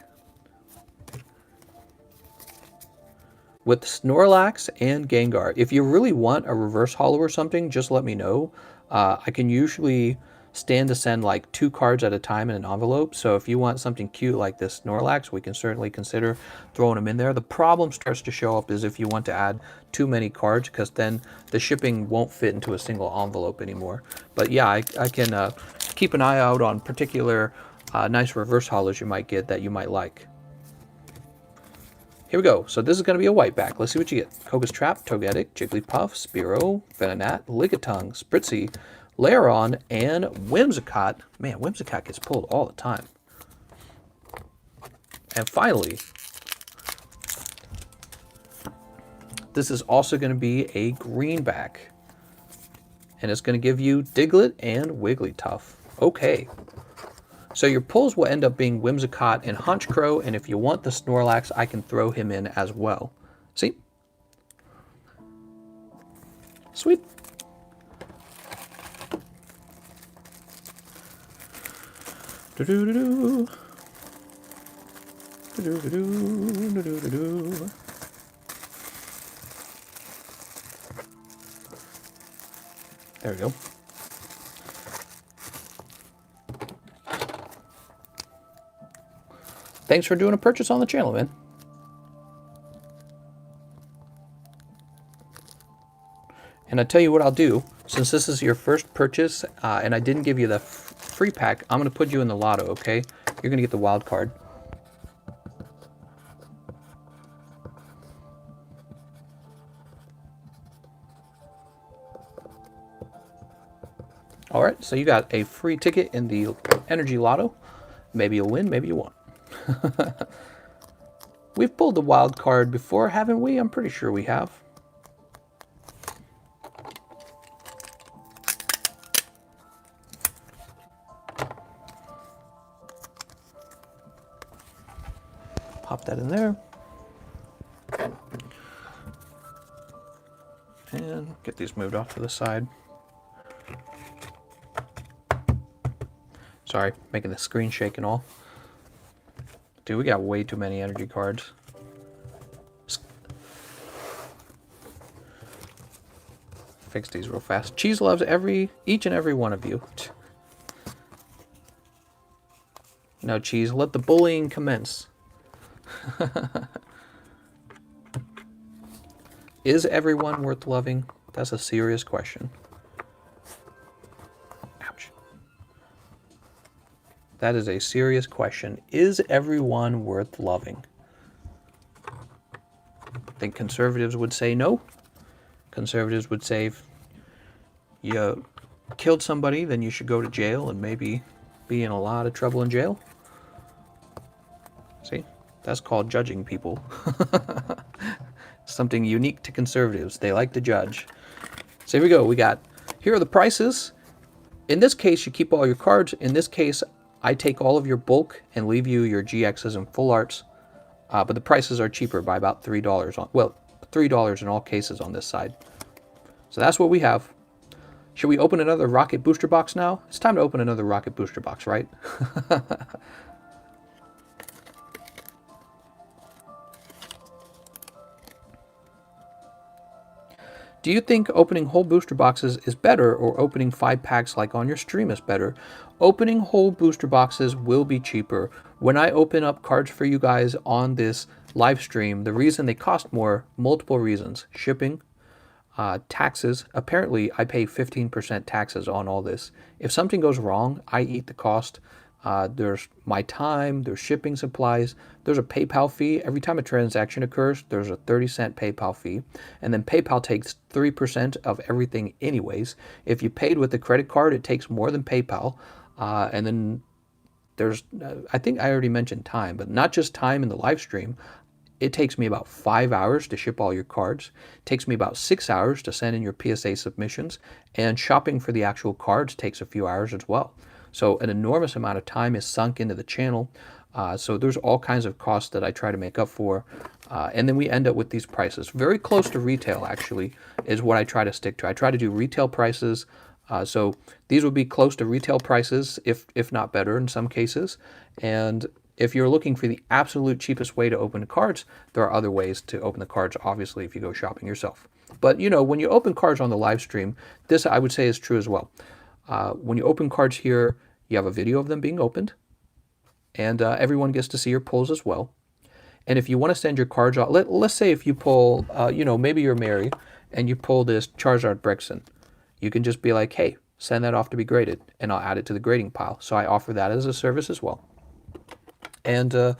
with Snorlax and Gengar. If you really want a reverse holo or something, just let me know. I can usually stand to send like 2 cards at a time in an envelope. So if you want something cute like this Snorlax, we can certainly consider throwing them in there. The problem starts to show up is if you want to add too many cards, because then the shipping won't fit into a single envelope anymore. But yeah, I can keep an eye out on particular nice reverse holos you might get that you might like. Here we go. So this is going to be a whiteback. Let's see what you get. Koga's Trap, Togetic, Jigglypuff, Spearow, Venonat, Lickitung, Spritzee, Lairon, and Whimsicott. Man, Whimsicott gets pulled all the time. And finally, this is also going to be a greenback. And it's going to give you Diglett and Wigglytuff. Okay. So your pulls will end up being Whimsicott and Honchkrow, and if you want the Snorlax, I can throw him in as well. See? Sweet. Do-do-do-do. Do-do-do-do. Do-do-do-do. There we go. Thanks for doing a purchase on the channel, man. And I tell you what I'll do, since this is your first purchase and I didn't give you the free pack, I'm going to put you in the lotto, okay? You're going to get the wild card. All right, so you got a free ticket in the Energy Lotto. Maybe you'll win, maybe you won't. We've pulled the wild card before, haven't we? I'm pretty sure we have. Pop that in there. And get these moved off to the side. Sorry, making the screen shake and all. Dude, we got way too many energy cards. Fix these real fast. Cheese loves each and every one of you. No, Cheese, let the bullying commence. Is everyone worth loving? That's a serious question. Ouch. That is a serious question. Is everyone worth loving? I think conservatives would say no. Conservatives would say if you killed somebody, then you should go to jail and maybe be in a lot of trouble in jail. See? That's called judging people. Something unique to conservatives. They like to judge. So here we go. Here are the prices. In this case, you keep all your cards. In this case, I take all of your bulk and leave you your GXs and full arts. But the prices are cheaper by about $3 well, $3 in all cases on this side. So that's what we have. Should we open another rocket booster box now? It's time to open another rocket booster box, right? Do you think opening whole booster boxes is better or opening 5 packs like on your stream is better? Opening whole booster boxes will be cheaper. When I open up cards for you guys on this live stream, the reason they cost more, multiple reasons. Shipping, taxes. Apparently, I pay 15% taxes on all this. If something goes wrong, I eat the cost. There's my time, there's shipping supplies, there's a PayPal fee. Every time a transaction occurs, there's a 30-cent PayPal fee. And then PayPal takes 3% of everything anyways. If you paid with a credit card, it takes more than PayPal. And then there's, I think I already mentioned time, but not just time in the live stream. It takes me about 5 hours to ship all your cards. It takes me about 6 hours to send in your PSA submissions. And shopping for the actual cards takes a few hours as well. So an enormous amount of time is sunk into the channel. So there's all kinds of costs that I try to make up for. And then we end up with these prices. Very close to retail, actually, is what I try to stick to. I try to do retail prices. So these would be close to retail prices, if not better in some cases. And if you're looking for the absolute cheapest way to open the cards, there are other ways to open the cards, obviously, if you go shopping yourself. But, you know, when you open cards on the live stream, this I would say is true as well. When you open cards here, you have a video of them being opened, and everyone gets to see your pulls as well. And if you want to send your cards out, let's say if you pull, you know, maybe you're Mary, and you pull this Charizard Brexen, you can just be like, hey, send that off to be graded, and I'll add it to the grading pile. So I offer that as a service as well. And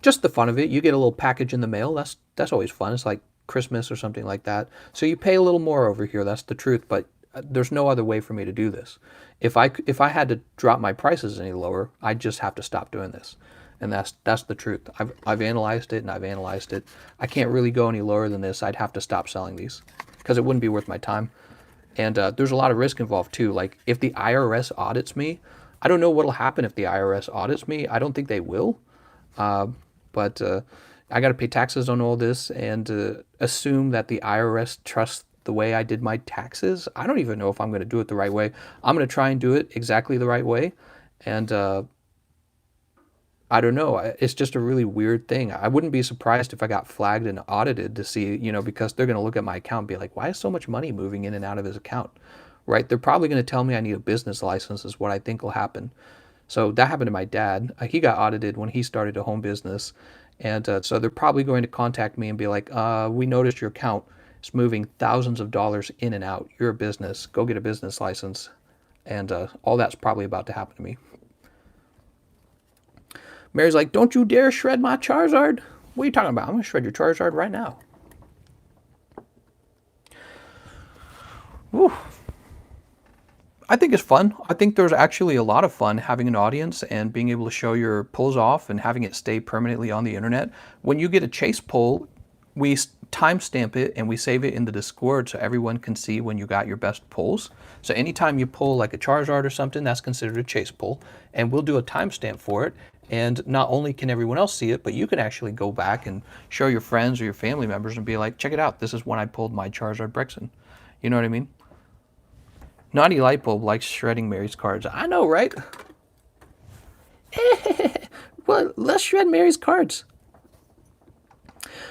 just the fun of it, you get a little package in the mail. That's always fun. It's like Christmas or something like that. So you pay a little more over here. That's the truth, but there's no other way for me to do this. If I had to drop my prices any lower, I'd just have to stop doing this. And that's the truth. I've analyzed it and I've analyzed it. I can't really go any lower than this. I'd have to stop selling these because it wouldn't be worth my time. And there's a lot of risk involved too. Like if the IRS audits me, I don't know what'll happen if the IRS audits me. I don't think they will. But I got to pay taxes on all this and assume that the IRS trusts the way I did my taxes. I don't even know if I'm going to do it the right way. I'm going to try and do it exactly the right way. And I don't know. It's just a really weird thing. I wouldn't be surprised if I got flagged and audited to see, you know, because they're going to look at my account and be like, why is so much money moving in and out of his account? Right? They're probably going to tell me I need a business license is what I think will happen. So that happened to my dad. He got audited when he started a home business. And so they're probably going to contact me and be like, we noticed your account It's moving thousands of dollars in and out. You're a business. Go get a business license. And all that's probably about to happen to me. Mary's like, don't you dare shred my Charizard. What are you talking about? I'm going to shred your Charizard right now. Woo. I think it's fun. I think there's actually a lot of fun having an audience and being able to show your pulls off and having it stay permanently on the internet. When you get a chase pull, we timestamp it and we save it in the Discord so everyone can see when you got your best pulls. So anytime you pull like a Charizard or something, that's considered a chase pull. And we'll do a timestamp for it. And not only can everyone else see it, but you can actually go back and show your friends or your family members and be like, check it out. This is when I pulled my Charizard Brexen. You know what I mean? Naughty Lightbulb likes shredding Mary's cards. I know, right? Well, let's shred Mary's cards.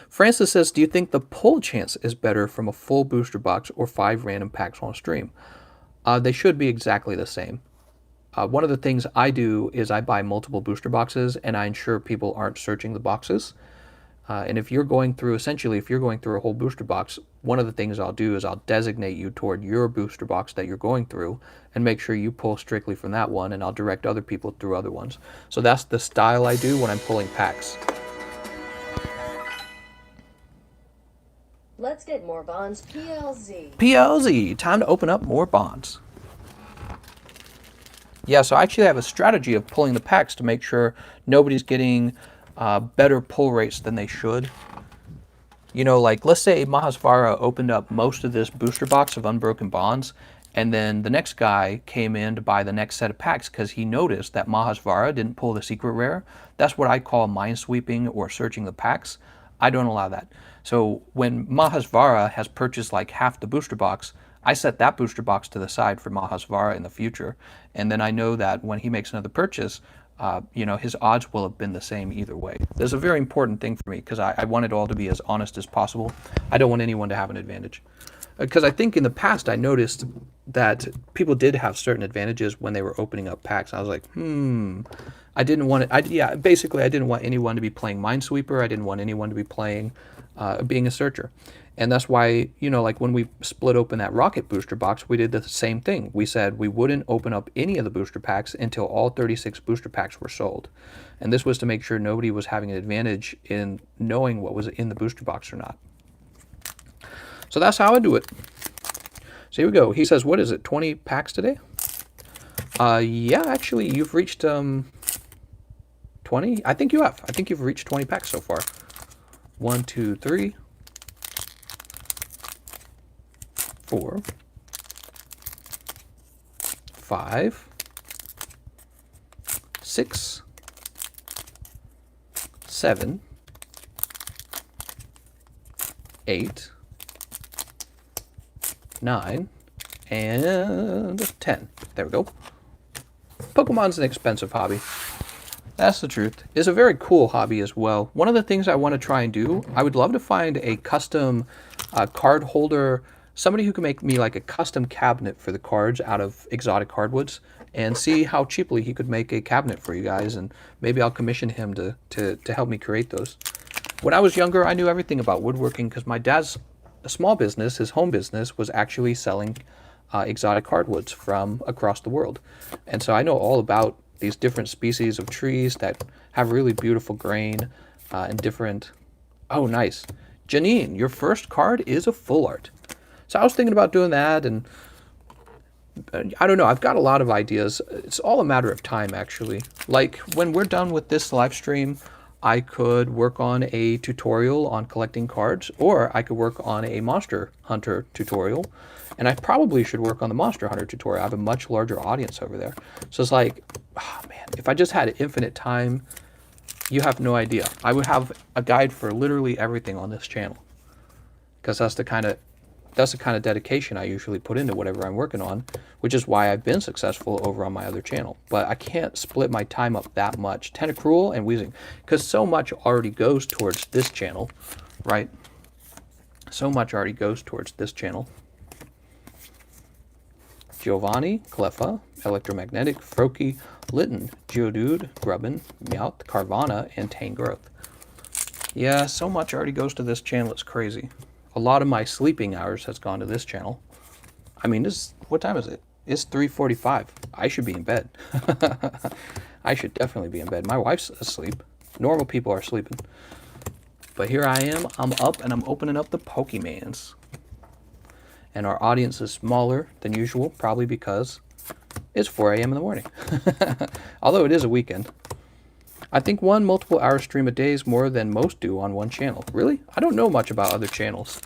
Francis says, do you think the pull chance is better from a full booster box or 5 random packs on stream? They should be exactly the same. One of the things I do is I buy multiple booster boxes and I ensure people aren't searching the boxes. And if you're going through, essentially, if you're going through a whole booster box, one of the things I'll do is I'll designate you toward your booster box that you're going through and make sure you pull strictly from that one, and I'll direct other people through other ones. So that's the style I do when I'm pulling packs. Let's get more bonds, PLZ. PLZ, time to open up more bonds. Yeah, so I actually have a strategy of pulling the packs to make sure nobody's getting better pull rates than they should. You know, like let's say Mahasvara opened up most of this booster box of Unbroken Bonds, and then the next guy came in to buy the next set of packs because he noticed that Mahasvara didn't pull the secret rare. That's what I call mind sweeping or searching the packs. I don't allow that. So when Mahasvara has purchased like half the booster box, I set that booster box to the side for Mahasvara in the future. And then I know that when he makes another purchase, you know, his odds will have been the same either way. There's a very important thing for me because I want it all to be as honest as possible. I don't want anyone to have an advantage. Because I think in the past I noticed that people did have certain advantages when they were opening up packs. I was like, I didn't want it. Basically I didn't want anyone to be playing Minesweeper. I didn't want anyone to be playing, being a searcher. And that's why, you know, like when we split open that Rocket booster box, we did the same thing. We said we wouldn't open up any of the booster packs until all 36 booster packs were sold. And this was to make sure nobody was having an advantage in knowing what was in the booster box or not. So that's how I do it. So here we go. He says, what is it, 20 packs today? Yeah, actually, you've reached 20. I think you have. I think you've reached 20 packs so far. 1, 2, 3. 4, 5, 6, 7, 8, 9, and 10. There we go. Pokemon's an expensive hobby. That's the truth. It's a very cool hobby as well. One of the things I want to try and do, I would love to find a custom card holder, somebody who can make me like a custom cabinet for the cards out of exotic hardwoods, and see how cheaply he could make a cabinet for you guys, and maybe I'll commission him to help me create those. When I was younger, I knew everything about woodworking because my dad's small business, his home business, was actually selling exotic hardwoods from across the world. And so I know all about these different species of trees that have really beautiful grain and different... Oh, nice. Janine, your first card is a full art. So I was thinking about doing that, and I don't know, I've got a lot of ideas. It's all a matter of time, actually. Like, when we're done with this live stream, I could work on a tutorial on collecting cards, or I could work on a Monster Hunter tutorial, and I probably should work on the Monster Hunter tutorial. I have a much larger audience over there. So it's like, oh man, if I just had infinite time, you have no idea. I would have a guide for literally everything on this channel, because that's the kind of dedication I usually put into whatever I'm working on, which is why I've been successful over on my other channel. But I can't split my time up that much. Tentacruel and Weezing, because so much already goes towards this channel, right? So much already goes towards this channel. Giovanni, Cleffa, Electromagnetic, Froakie, Litten, Geodude, Grubbin, Meowth, Carvana, and Tangrowth. Yeah, so much already goes to this channel, it's crazy. a lot of my sleeping hours has gone to this channel. I mean, what time is it? It's 3:45. I should be in bed. I should definitely be in bed. My wife's asleep. Normal people are sleeping. But here I am. I'm up and I'm opening up the Pokemans. And our audience is smaller than usual, probably because it's 4 a.m. in the morning. Although it is a weekend. I think one multiple hour stream a day is more than most do on one channel. Really? I don't know much about other channels.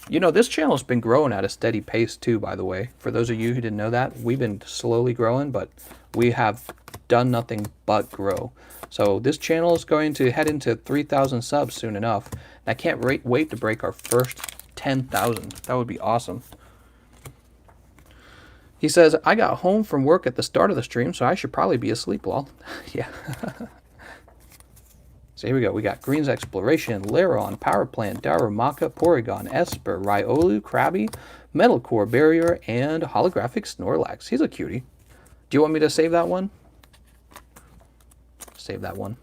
You know, this channel's been growing at a steady pace too, by the way. For those of you who didn't know that, we've been slowly growing, but we have done nothing but grow. So this channel is going to head into 3,000 subs soon enough. And I can't wait to break our first 10,000. That would be awesome. He says, I got home from work at the start of the stream, so I should probably be asleep, lol. Yeah. So here we go. We got Green's Exploration, Laron, Power Plant, Darumaka, Porygon, Esper, Riolu, Krabby, Metal Core Barrier, and Holographic Snorlax. He's a cutie. Do you want me to save that one? Save that one.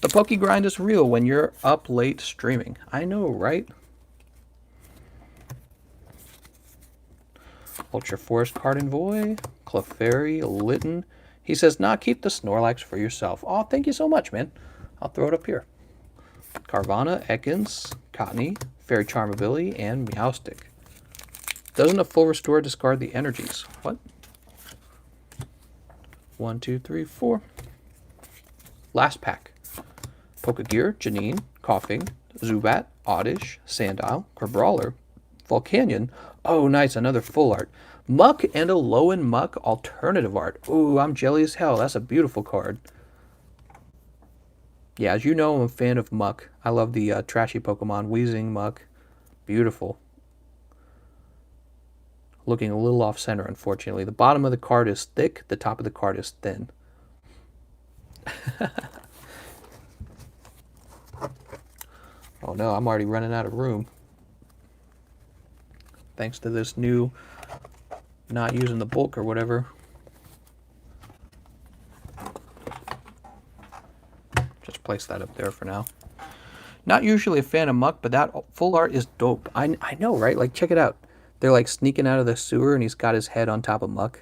The Poke Grind is real when you're up late streaming. I know, right? Ultra Forest Cardenvoy, Clefairy, Litten. He says, nah, keep the Snorlax for yourself. Oh, thank you so much, man. I'll throw it up here. Carvana, Ekans, Cottonee, Fairy Charm Ability, and Meowstic. Doesn't a full restore discard the energies? What? 1, 2, 3, 4. Last pack. Pokegear, Janine, Coughing, Zubat, Oddish, Sandile, Crabrawler, Volcanion. Oh, nice, another full art. Muck and a Lowen Muck alternative art. Ooh, I'm jelly as hell. That's a beautiful card. Yeah, as you know, I'm a fan of Muck. I love the trashy Pokemon. Weezing, Muck. Beautiful. Looking a little off center, unfortunately. The bottom of the card is thick. The top of the card is thin. Oh no, I'm already running out of room. Thanks to this new not using the bulk or whatever. Just place that up there for now. Not usually a fan of Muck, but that full art is dope. I know, right? Like, check it out. They're like sneaking out of the sewer and he's got his head on top of Muck.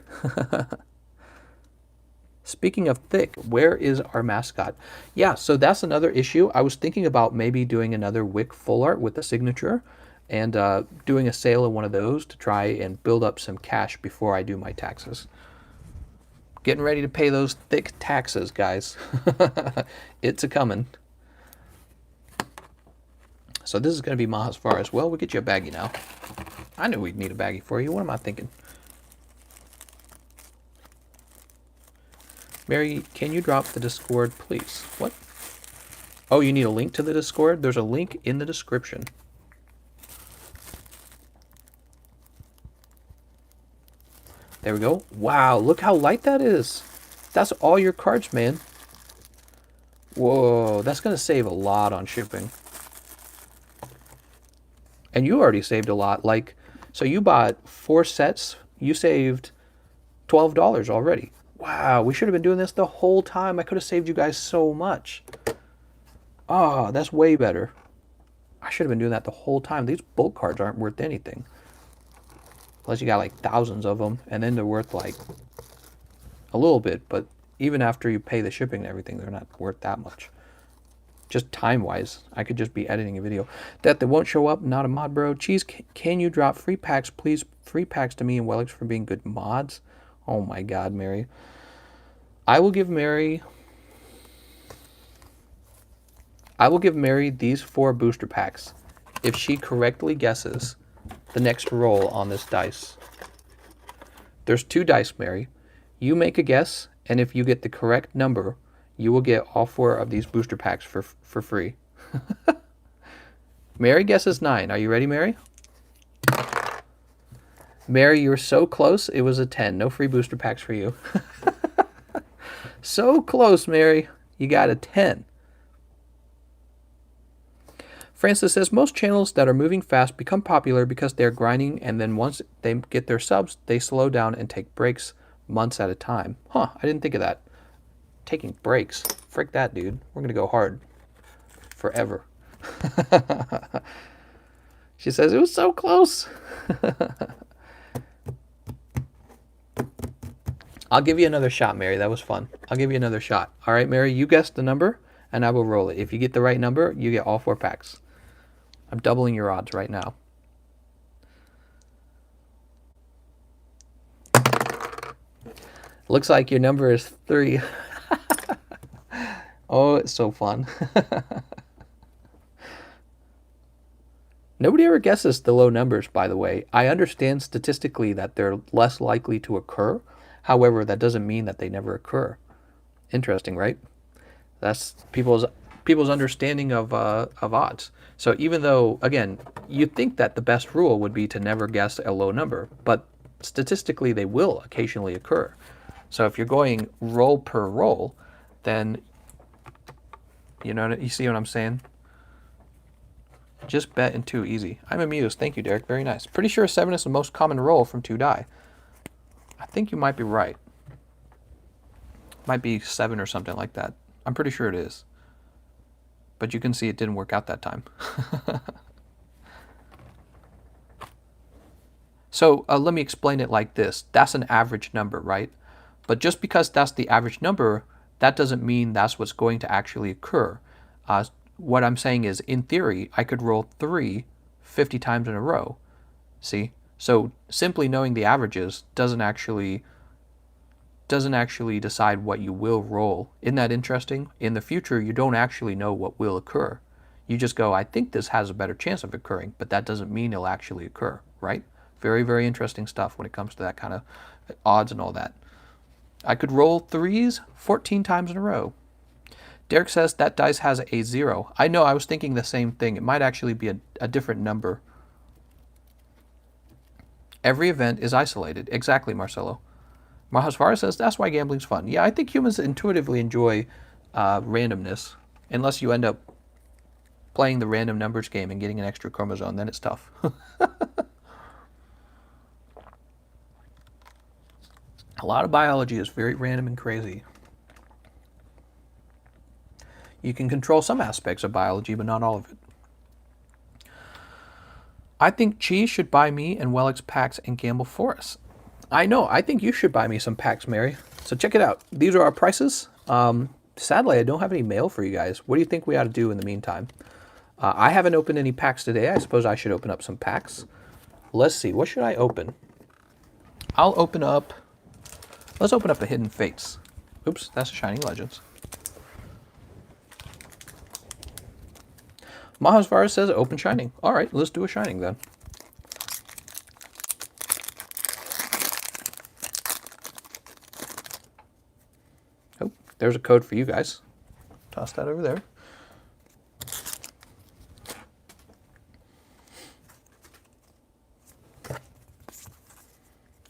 Speaking of thick, where is our mascot? Yeah, so that's another issue. I was thinking about maybe doing another Wick full art with a signature and doing a sale of one of those to try and build up some cash before I do my taxes. Getting ready to pay those thick taxes, guys. It's a-coming. So this is going to be Maha's Forest. Well, we'll get you a baggie now. I knew we'd need a baggie for you. What am I thinking? Mary, can you drop the Discord, please? What? Oh, you need a link to the Discord? There's a link in the description. There we go. Wow, look how light that is. That's all your cards, man. Whoa, that's going to save a lot on shipping. And you already saved a lot. Like, so you bought 4 sets. You saved $12 already. Wow, we should have been doing this the whole time. I could have saved you guys so much. Oh, that's way better. I should have been doing that the whole time. These bulk cards aren't worth anything. Unless you got like thousands of them, and then they're worth like a little bit, but even after you pay the shipping and everything, they're not worth that much. Just time-wise, I could just be editing a video. That they won't show up, not a mod, bro. Cheese, can you drop free packs, please? Free packs to me and Wellix for being good mods. Oh my God, Mary. I will give Mary these 4 booster packs if she correctly guesses the next roll on this dice. There's 2 dice, Mary. You make a guess, and if you get the correct number, you will get all 4 of these booster packs for free. Mary guesses 9. Are you ready, Mary? Mary, you're so close. It was a 10. No free booster packs for you. So close, Mary. You got a 10. Francis says, most channels that are moving fast become popular because they're grinding, and then once they get their subs, they slow down and take breaks months at a time. Huh, I didn't think of that. Taking breaks. Frick that, dude. We're going to go hard. Forever. She says, it was so close. I'll give you another shot, Mary. That was fun. I'll give you another shot. All right, Mary, you guessed the number, and I will roll it. If you get the right number, you get all 4 packs. I'm doubling your odds right now. Looks like your number is 3. Oh, it's so fun. Nobody ever guesses the low numbers, by the way. I understand statistically that they're less likely to occur. However, that doesn't mean that they never occur. Interesting, right? That's people's understanding of odds. So even though, again, you'd think that the best rule would be to never guess a low number, but statistically they will occasionally occur. So if you're going roll per roll, then you see what I'm saying? Just bet in 2 easy. I'm amused. Thank you, Derek. Very nice. Pretty sure 7 is the most common roll from 2 die. I think you might be right. Might be 7 or something like that. I'm pretty sure it is. But you can see it didn't work out that time. So let me explain it like this. That's an average number, right? But just because that's the average number, that doesn't mean that's what's going to actually occur. What I'm saying is, in theory, I could roll 3 50 times in a row. See? So simply knowing the averages doesn't actually decide what you will roll. Isn't that interesting? In the future, you don't actually know what will occur. You just go, I think this has a better chance of occurring, but that doesn't mean it'll actually occur, right? Very, very interesting stuff when it comes to that kind of odds and all that. I could roll 3s 14 times in a row. Derek says that dice has a 0. I know, I was thinking the same thing. It might actually be a different number. Every event is isolated. Exactly, Marcelo. Mahasvara says that's why gambling's fun. Yeah, I think humans intuitively enjoy randomness. Unless you end up playing the random numbers game and getting an extra chromosome, then it's tough. A lot of biology is very random and crazy. You can control some aspects of biology, but not all of it. I think Cheese should buy me and Wellix packs and gamble for us. I know. I think you should buy me some packs, Mary. So check it out. These are our prices. Sadly, I don't have any mail for you guys. What do you think we ought to do in the meantime? I haven't opened any packs today. I suppose I should open up some packs. Let's see. What should I open? I'll open up... Let's open up a Hidden Fates. Oops, that's a Shining Legends. Mahasvara says open Shining. All right, let's do a Shining then. Oh, there's a code for you guys. Toss that over there.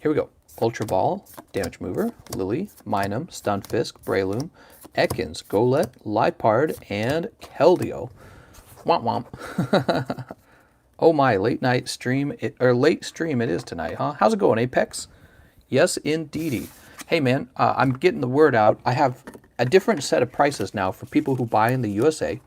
Here we go. Ultra Ball, Damage Mover, Lily, Minum, Stunfisk, Breloom, Ekans, Golett, Lipard, and Keldeo. Womp womp. Oh my, late stream it is tonight, huh? How's it going, Apex? Yes, indeedy. Hey man, I'm getting the word out. I have a different set of prices now for people who buy in the USA.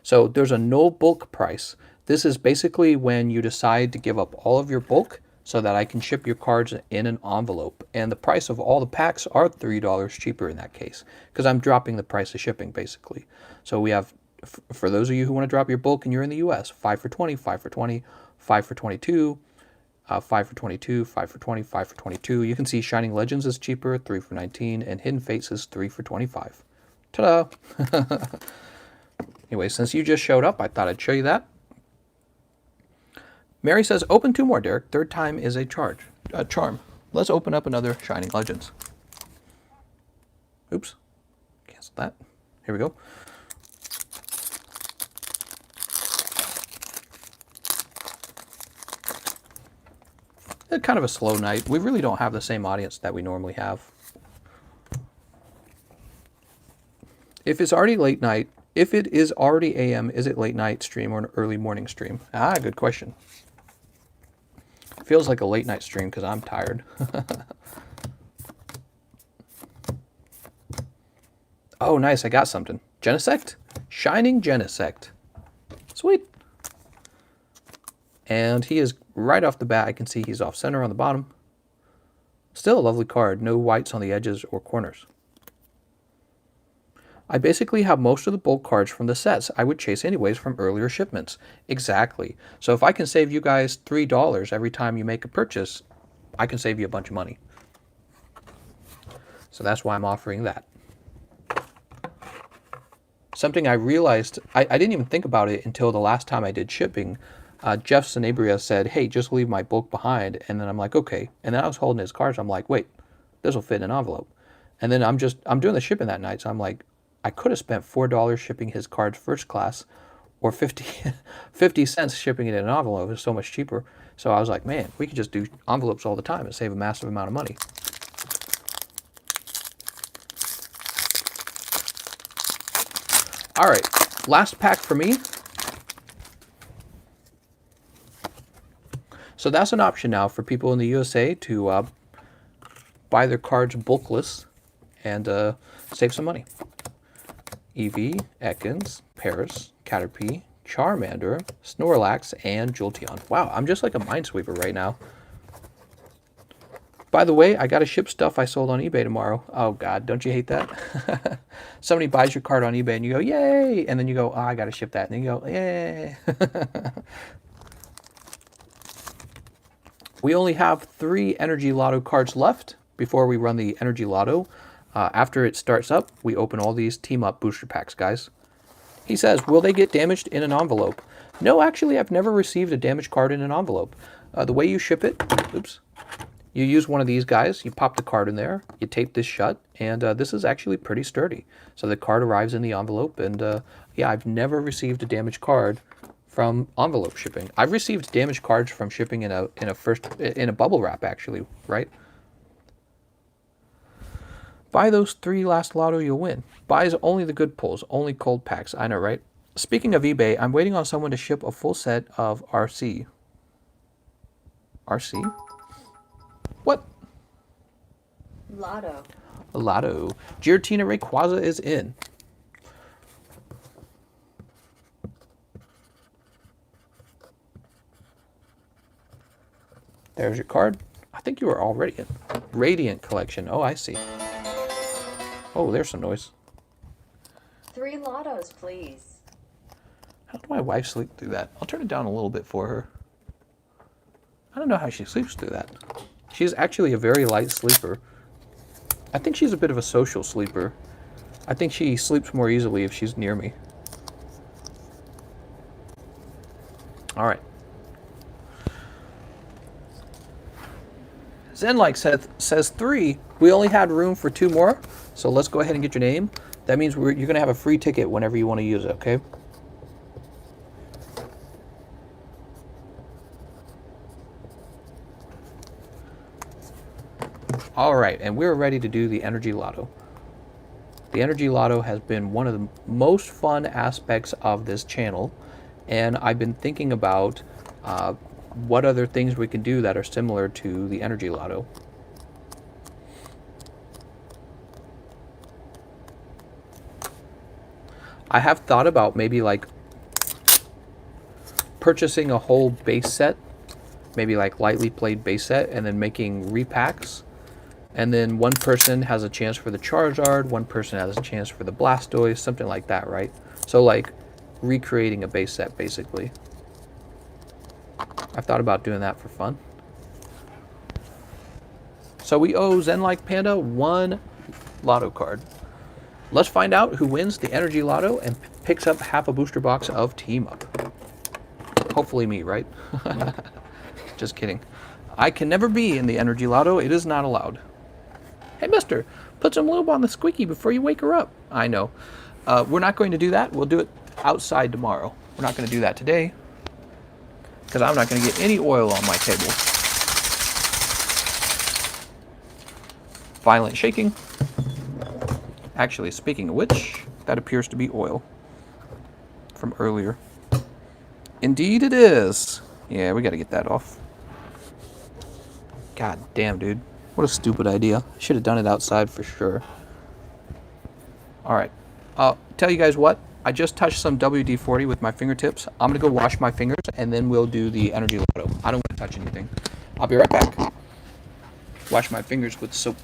So there's a no bulk price. This is basically when you decide to give up all of your bulk so that I can ship your cards in an envelope. And the price of all the packs are $3 cheaper in that case, because I'm dropping the price of shipping basically. So we have, for those of you who want to drop your bulk and you're in the US, 5 for 20, 5 for 20, 5 for 22, 5 for 22, 5 for 20, 5 for 22. You can see Shining Legends is cheaper, 3 for 19, and Hidden Fates is 3 for 25. Ta-da! Anyway, since you just showed up, I thought I'd show you that. Mary says, open 2 more, Derek. 3rd time is a charm. Let's open up another Shining Legends. Oops. Cancel that. Here we go. It's kind of a slow night. We really don't have the same audience that we normally have. If it's already late night, if it is already AM, is it late night stream or an early morning stream? Ah, good question. Feels like a late night stream because I'm tired. Oh, nice. I got something. Genesect? Shining Genesect. Sweet. And he is right off the bat. I can see he's off center on the bottom. Still a lovely card. No whites on the edges or corners. I basically have most of the bulk cards from the sets I would chase anyways from earlier shipments. Exactly. So if I can save you guys $3 every time you make a purchase, I can save you a bunch of money. So that's why I'm offering that. Something I realized, I didn't even think about it until the last time I did shipping. Jeff Sanabria said, hey, just leave my bulk behind. And then I'm like, okay. And then I was holding his cards. I'm like, wait, this will fit in an envelope. And then I'm doing the shipping that night. So I'm like, I could have spent $4 shipping his cards first class, or 50 cents shipping it in an envelope. It's so much cheaper. So I was like, man, we could just do envelopes all the time and save a massive amount of money. All right, last pack for me. So that's an option now for people in the USA to buy their cards bulkless and save some money. Eevee, Ekans, Paris, Caterpie, Charmander, Snorlax, and Jolteon. Wow, I'm just like a Minesweeper right now. By the way, I got to ship stuff I sold on eBay tomorrow. Oh, God, don't you hate that? Somebody buys your card on eBay and you go, yay! And then you go, oh, I got to ship that. And then you go, yay! We only have 3 Energy Lotto cards left before we run the Energy Lotto. After it starts up, we open all these Team Up booster packs, guys. He says, will they get damaged in an envelope? No, actually, I've never received a damaged card in an envelope. The way you ship it, oops, you use one of these guys, you pop the card in there, you tape this shut, and this is actually pretty sturdy. So the card arrives in the envelope, and yeah, I've never received a damaged card from envelope shipping. I've received damaged cards from shipping in a bubble wrap, actually, right? Buy those 3 last lotto, you'll win. Buys only the good pulls, only cold packs. I know, right? Speaking of eBay, I'm waiting on someone to ship a full set of RC. RC? What? Lotto. Lotto. Giratina Rayquaza is in. There's your card. I think you were already in. Radiant Collection. Oh, I see. Oh, there's some noise. 3 lottos, please. How did my wife sleep through that? I'll turn it down a little bit for her. I don't know how she sleeps through that. She's actually a very light sleeper. I think she's a bit of a social sleeper. I think she sleeps more easily if she's near me. All right. Zenlike says 3. We only had room for 2 more, so let's go ahead and get your name. That means you're going to have a free ticket whenever you want to use it, okay? All right, and we're ready to do the Energy Lotto. The Energy Lotto has been one of the most fun aspects of this channel, and I've been thinking about what other things we can do that are similar to the Energy Lotto. I have thought about maybe like purchasing a whole base set, maybe like lightly played base set, and then making repacks. And then one person has a chance for the Charizard, one person has a chance for the Blastoise, something like that, right? So like recreating a base set, basically. I've thought about doing that for fun. So we owe Zenlike Panda 1 Lotto card. Let's find out who wins the Energy Lotto and picks up half a booster box of Team Up. Hopefully me, right? Just kidding. I can never be in the Energy Lotto. It is not allowed. Hey, mister, put some lube on the squeaky before you wake her up. I know. We're not going to do that. We'll do it outside tomorrow. We're not going to do that today because I'm not going to get any oil on my table. Violent shaking. Actually, speaking of which, that appears to be oil from earlier. Indeed it is. Yeah, we got to get that off. God damn, dude. What a stupid idea. Should have done it outside for sure. Alright. I'll tell you guys what. I just touched some WD-40 with my fingertips. I'm going to go wash my fingers, and then we'll do the energy lotto. I don't want to touch anything. I'll be right back. Wash my fingers with soap.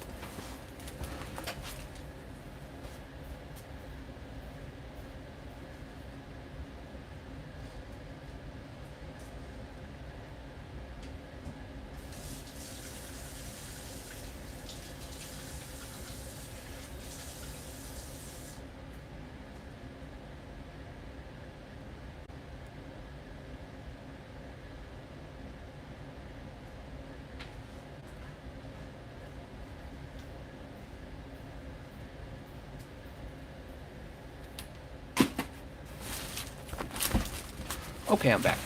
Okay, I'm back.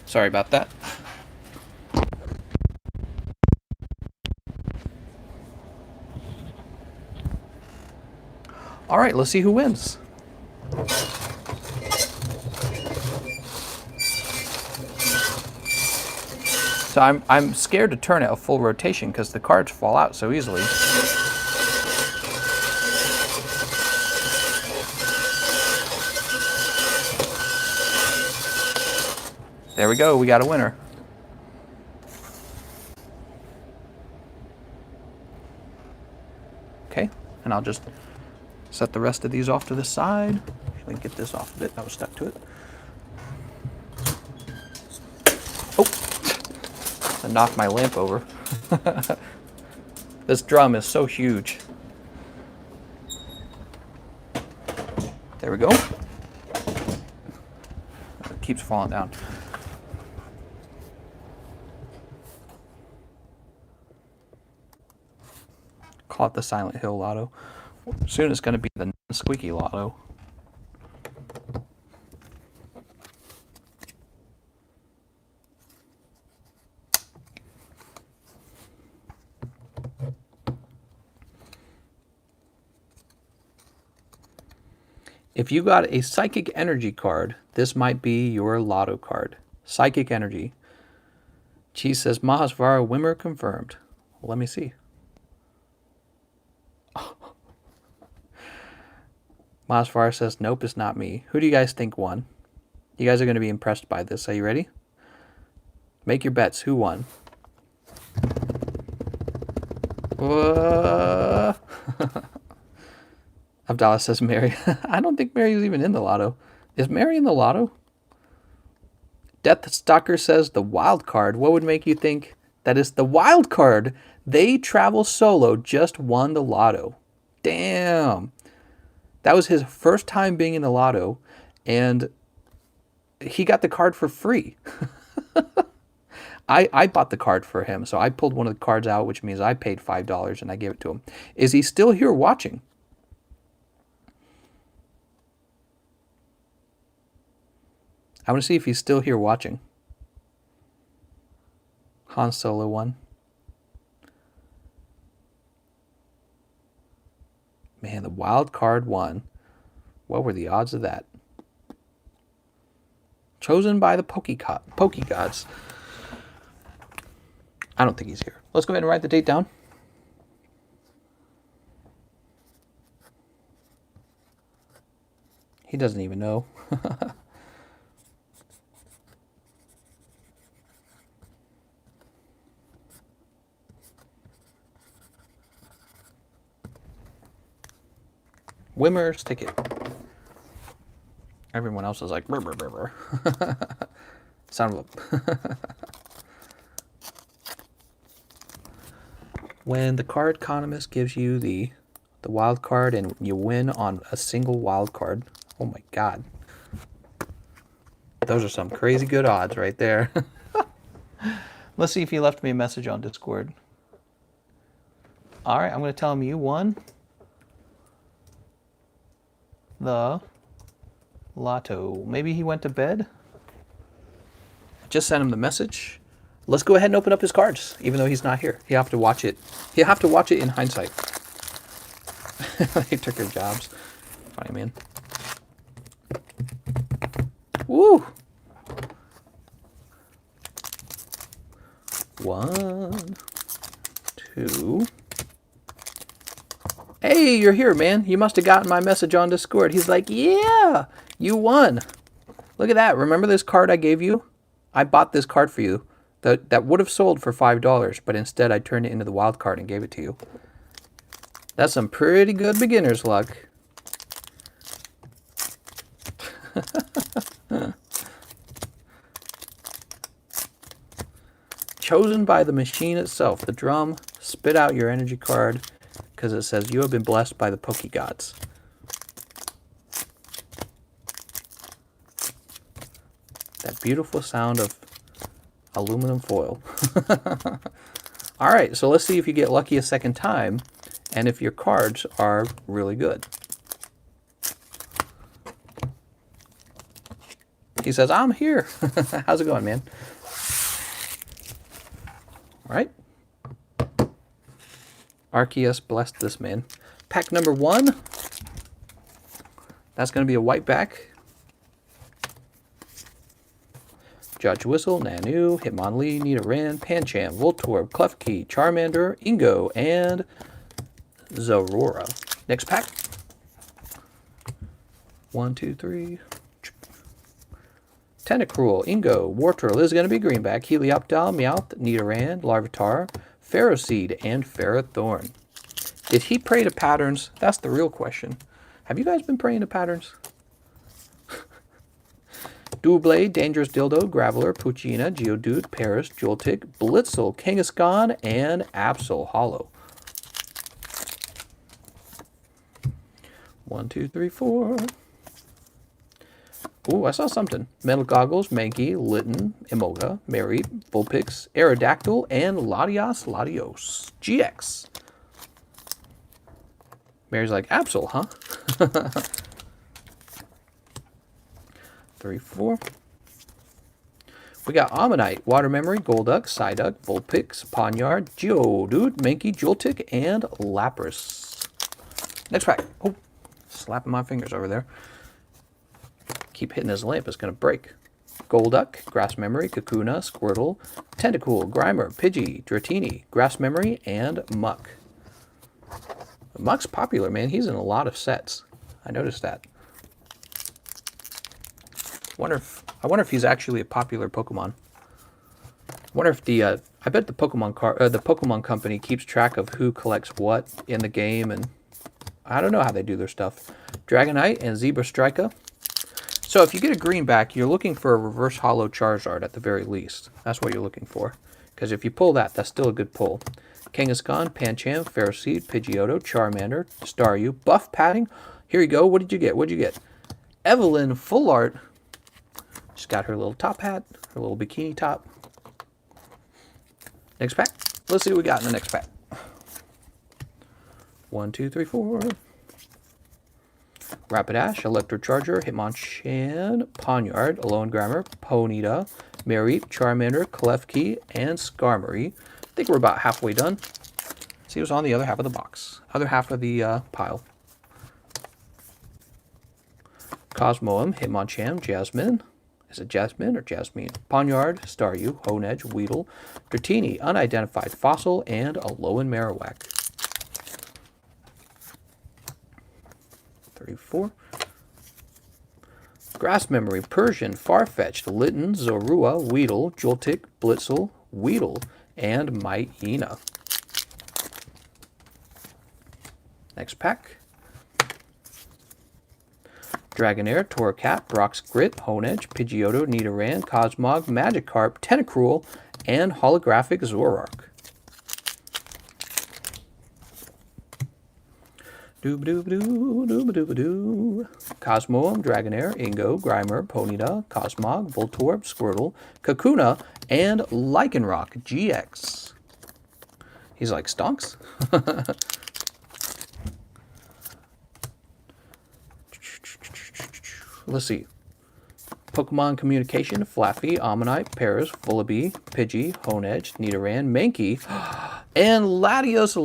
Sorry about that. All right, let's see who wins. So I'm scared to turn it a full rotation because the cards fall out so easily. There we go, we got a winner. Okay, and I'll just set the rest of these off to the side. Let me get this off of it, that was stuck to it. Oh, I knocked my lamp over. This drum is so huge. There we go. It keeps falling down. Call it the Silent Hill Lotto. Soon it's going to be the Squeaky Lotto. If you got a Psychic Energy card, this might be your Lotto card. Psychic Energy. Cheese says, Mahasvara Wimmer confirmed. Well, let me see. Mahasvara says, nope, it's not me. Who do you guys think won? You guys are going to be impressed by this. Are you ready? Make your bets. Who won? Abdallah says Mary. I don't think Mary's even in the Lotto. Is Mary in the Lotto? Death Stalker says the wild card. What would make you think that is the wild card? They Travel Solo just won the Lotto. Damn. That was his first time being in the Lotto, and he got the card for free. I bought the card for him, so I pulled one of the cards out, which means I paid $5 and I gave it to him. Is he still here watching? I want to see if he's still here watching. Han Solo won. Man, the wild card won. What were the odds of that? Chosen by the Pokegods. I don't think he's here. Let's go ahead and write the date down. He doesn't even know. Wimmer's ticket. Everyone else is like, brr, brr, brr, brr. Sound of a... When the Cardconomist gives you the wild card and you win on a single wild card, oh my god. Those are some crazy good odds right there. Let's see if he left me a message on Discord. Alright, I'm going to tell him you won the Lotto. Maybe he went to bed? Just sent him the message. Let's go ahead and open up his cards, even though he's not here. He'll have to watch it. He'll have to watch it in hindsight. They took their jobs. Funny, man. Woo! 1, 2, Hey, you're here, man. You must have gotten my message on Discord. He's like, yeah, you won. Look at that. Remember this card I gave you? I bought this card for you. That would have sold for $5, but instead I turned it into the wild card and gave it to you. That's some pretty good beginner's luck. Chosen by the machine itself. The drum, spit out your energy card because it says you have been blessed by the Poke Gods. That beautiful sound of aluminum foil. All right, so let's see if you get lucky a second time and if your cards are really good. He says, I'm here. How's it going, man? All right. Arceus blessed this man. Pack number 1. That's going to be a white back. Judge Whistle, Nanu, Hitmonlee, Nidoran, Pancham, Voltorb, Klefki, Charmander, Ingo, and Zorora. Next pack. 1, 2, 3. Tentacruel, Ingo, Wartortle. This is going to be greenback. Helioptile, Meowth, Nidoran, Larvitar, Ferroseed, and Ferrothorn. Did he pray to patterns? That's the real question. Have you guys been praying to patterns? Doublade, Dangerous Dildo, Graveler, Poochyena, Geodude, Paris, Joltik, Blitzel, Kangaskhan, and Absol Hollow. 1, 2, 3, 4. Ooh, I saw something. Metal Goggles, Mankey, Litten, Emolga, Mary, Vulpix, Aerodactyl, and Latios. GX. Mary's like, Absol, huh? 3, 4. We got Ammonite, Water Memory, Golduck, Psyduck, Vulpix, Ponyard, Geodude, Mankey, Joltik, and Lapras. Next pack. Oh, slapping my fingers over there. Keep hitting this lamp, it's going to break. Golduck, Grass Memory, Kakuna, Squirtle, Tentacool, Grimer, Pidgey, Dratini, Grass Memory, and Muck. Muck's popular, man. He's in a lot of sets. I noticed that. I wonder if he's actually a popular Pokemon. I wonder if I bet the Pokemon company keeps track of who collects what in the game, and I don't know how they do their stuff. Dragonite and Zebra Strika. So if you get a greenback, you're looking for a reverse hollow Charizard at the very least. That's what you're looking for. Because if you pull that, that's still a good pull. Kangaskhan, Pancham, Ferroseed, Pidgeotto, Charmander, Staryu, Buff Padding. Here you go. What did you get? What did you get? Evelyn Full Art. She's got her little top hat, her little bikini top. Next pack. Let's see what we got in the next pack. 1, 2, 3, 4. Rapidash, Electrocharger, Hitmonchan, Ponyard, Alolan Ponyta, Mareep, Charmander, Klefki, and Skarmory. I think we're about halfway done. See what's on the other half of the box. Other half of the pile. Cosmoem, Hitmonchan, Jasmine. Is it Jasmine or Jasmine? Ponyard, Staryu, Honedge, Weedle, Dratini, Unidentified Fossil, and Alolan Marowak. 3, 4. Grass Memory, Persian, Farfetch'd, Litten, Zorua, Weedle, Joltik, Blitzel, Weedle, and Myena. Next pack. Dragonair, Torracat, Brock's Grit, Honedge, Pidgeotto, Nidoran, Cosmog, Magikarp, Tentacruel, and Holographic Zoroark. Dooba-dooba-doo, dooba-dooba-doo. Cosmoem, Dragonair, Ingo, Grimer, Ponyta, Cosmog, Voltorb, Squirtle, Kakuna, and Lycanroc GX. He's like, stonks? Let's see. Pokemon Communication, Flaffy, Ammonite, Paris, Vullaby, Pidgey, Honedge, Nidoran, Mankey, and Latios.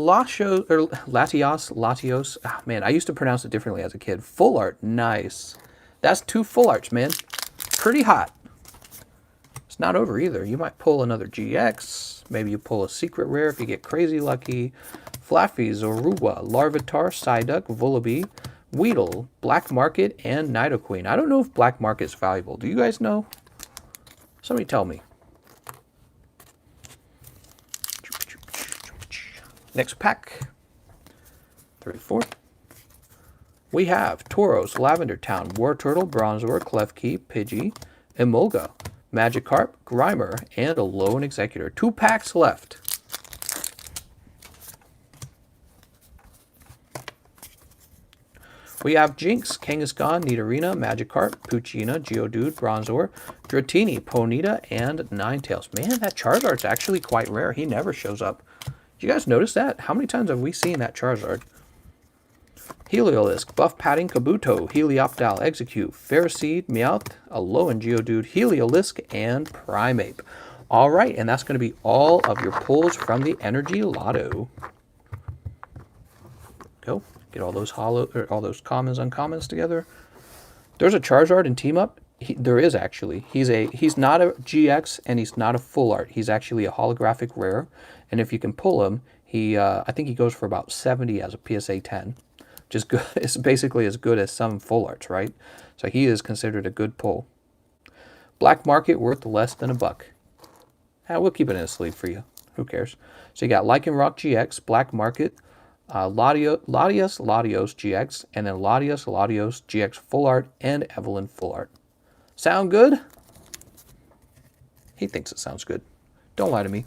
Ah, man, I used to pronounce it differently as a kid. Full Art, nice. That's 2 Full Arts, man. Pretty hot. It's not over either. You might pull another GX. Maybe you pull a secret rare if you get crazy lucky. Flaffy, Zorua, Larvitar, Psyduck, Vullaby, Weedle, Black Market, and Nidoqueen. I don't know if Black Market is valuable. Do you guys know? Somebody tell me. Next pack. 34. We have Tauros, Lavender Town, Wartortle, Bronzor, Klefki, Pidgey, Emolga, Magikarp, Grimer, and a Lone Executor. 2 packs left. We have Jinx, Kangaskhan, Nidorina, Magikarp, Poochyena, Geodude, Bronzor, Dratini, Ponyta, and Ninetales. Man, that Charizard's actually quite rare. He never shows up. Did you guys notice that? How many times have we seen that Charizard? Heliolisk, Buff Padding, Kabuto, Helioptile, Execute, Ferroseed, Meowth, Alolan Geodude, Heliolisk, and Primeape. All right, and that's going to be all of your pulls from the Energy Lotto. Go. Get all those all those commons, uncommons together. There's a Charizard in Team Up. There is actually. He's not a GX and he's not a full art. He's actually a holographic rare, and if you can pull him, I think he goes for about 70 as a PSA 10, which is good. It's basically as good as some full arts, right? So he is considered a good pull. Black Market worth less than $1. We'll keep it in a sleeve for you. Who cares? So you got Lycanroc GX, Black Market, Latios GX, and then Latios GX Full Art, and Evelyn Full Art. Sound good? He thinks it sounds good. Don't lie to me.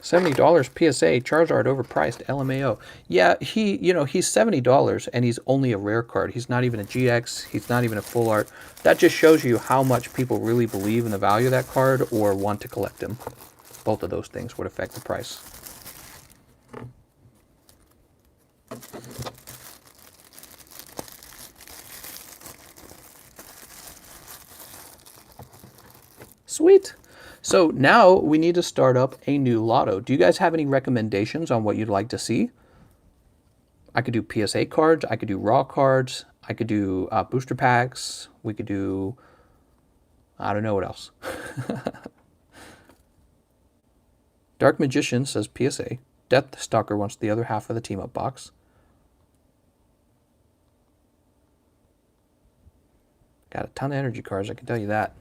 $70 PSA, Charizard overpriced, LMAO. Yeah, he's $70 and he's only a rare card. He's not even a GX, he's not even a Full Art. That just shows you how much people really believe in the value of that card or want to collect him. Both of those things would affect the price. Sweet. So now we need to start up a new lotto. Do you guys have any recommendations on what you'd like to see? I could do PSA cards. I could do raw cards. I could do booster packs. We could do, I don't know what else. Dark Magician says PSA. Death Stalker wants the other half of the team-up box. Got a ton of energy cards, I can tell you that.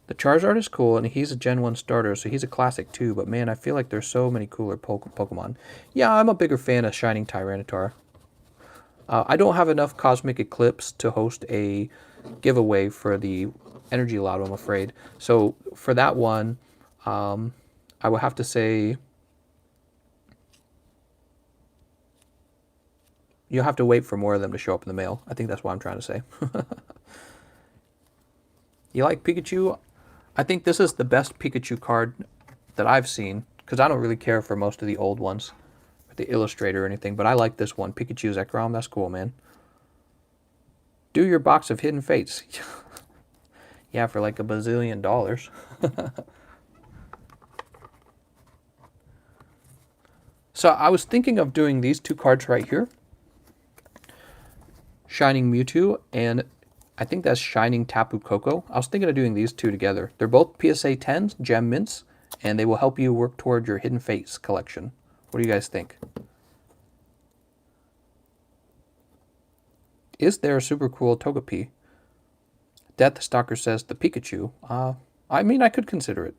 The Charizard is cool, and he's a Gen 1 starter, so he's a classic too, but man, I feel like there's so many cooler Pokemon. Yeah, I'm a bigger fan of Shining Tyranitar. I don't have enough Cosmic Eclipse to host a giveaway for the Energy Lotto, I'm afraid. So for that one, I will have to say you'll have to wait for more of them to show up in the mail. I think that's what I'm trying to say. You like Pikachu? I think this is the best Pikachu card that I've seen, because I don't really care for most of the old ones, the Illustrator or anything, but I like this one. Pikachu's Zekrom, that's cool, man. Do your box of Hidden Fates. Yeah, for like $1 bazillion. So I was thinking of doing these 2 cards right here. Shining Mewtwo, and I think that's Shining Tapu Koko. I was thinking of doing these 2 together. They're both PSA 10s, Gem Mints, and they will help you work toward your Hidden Fates collection. What do you guys think? Is there a super cool Togepi? Death Stalker says the Pikachu. I mean, I could consider it.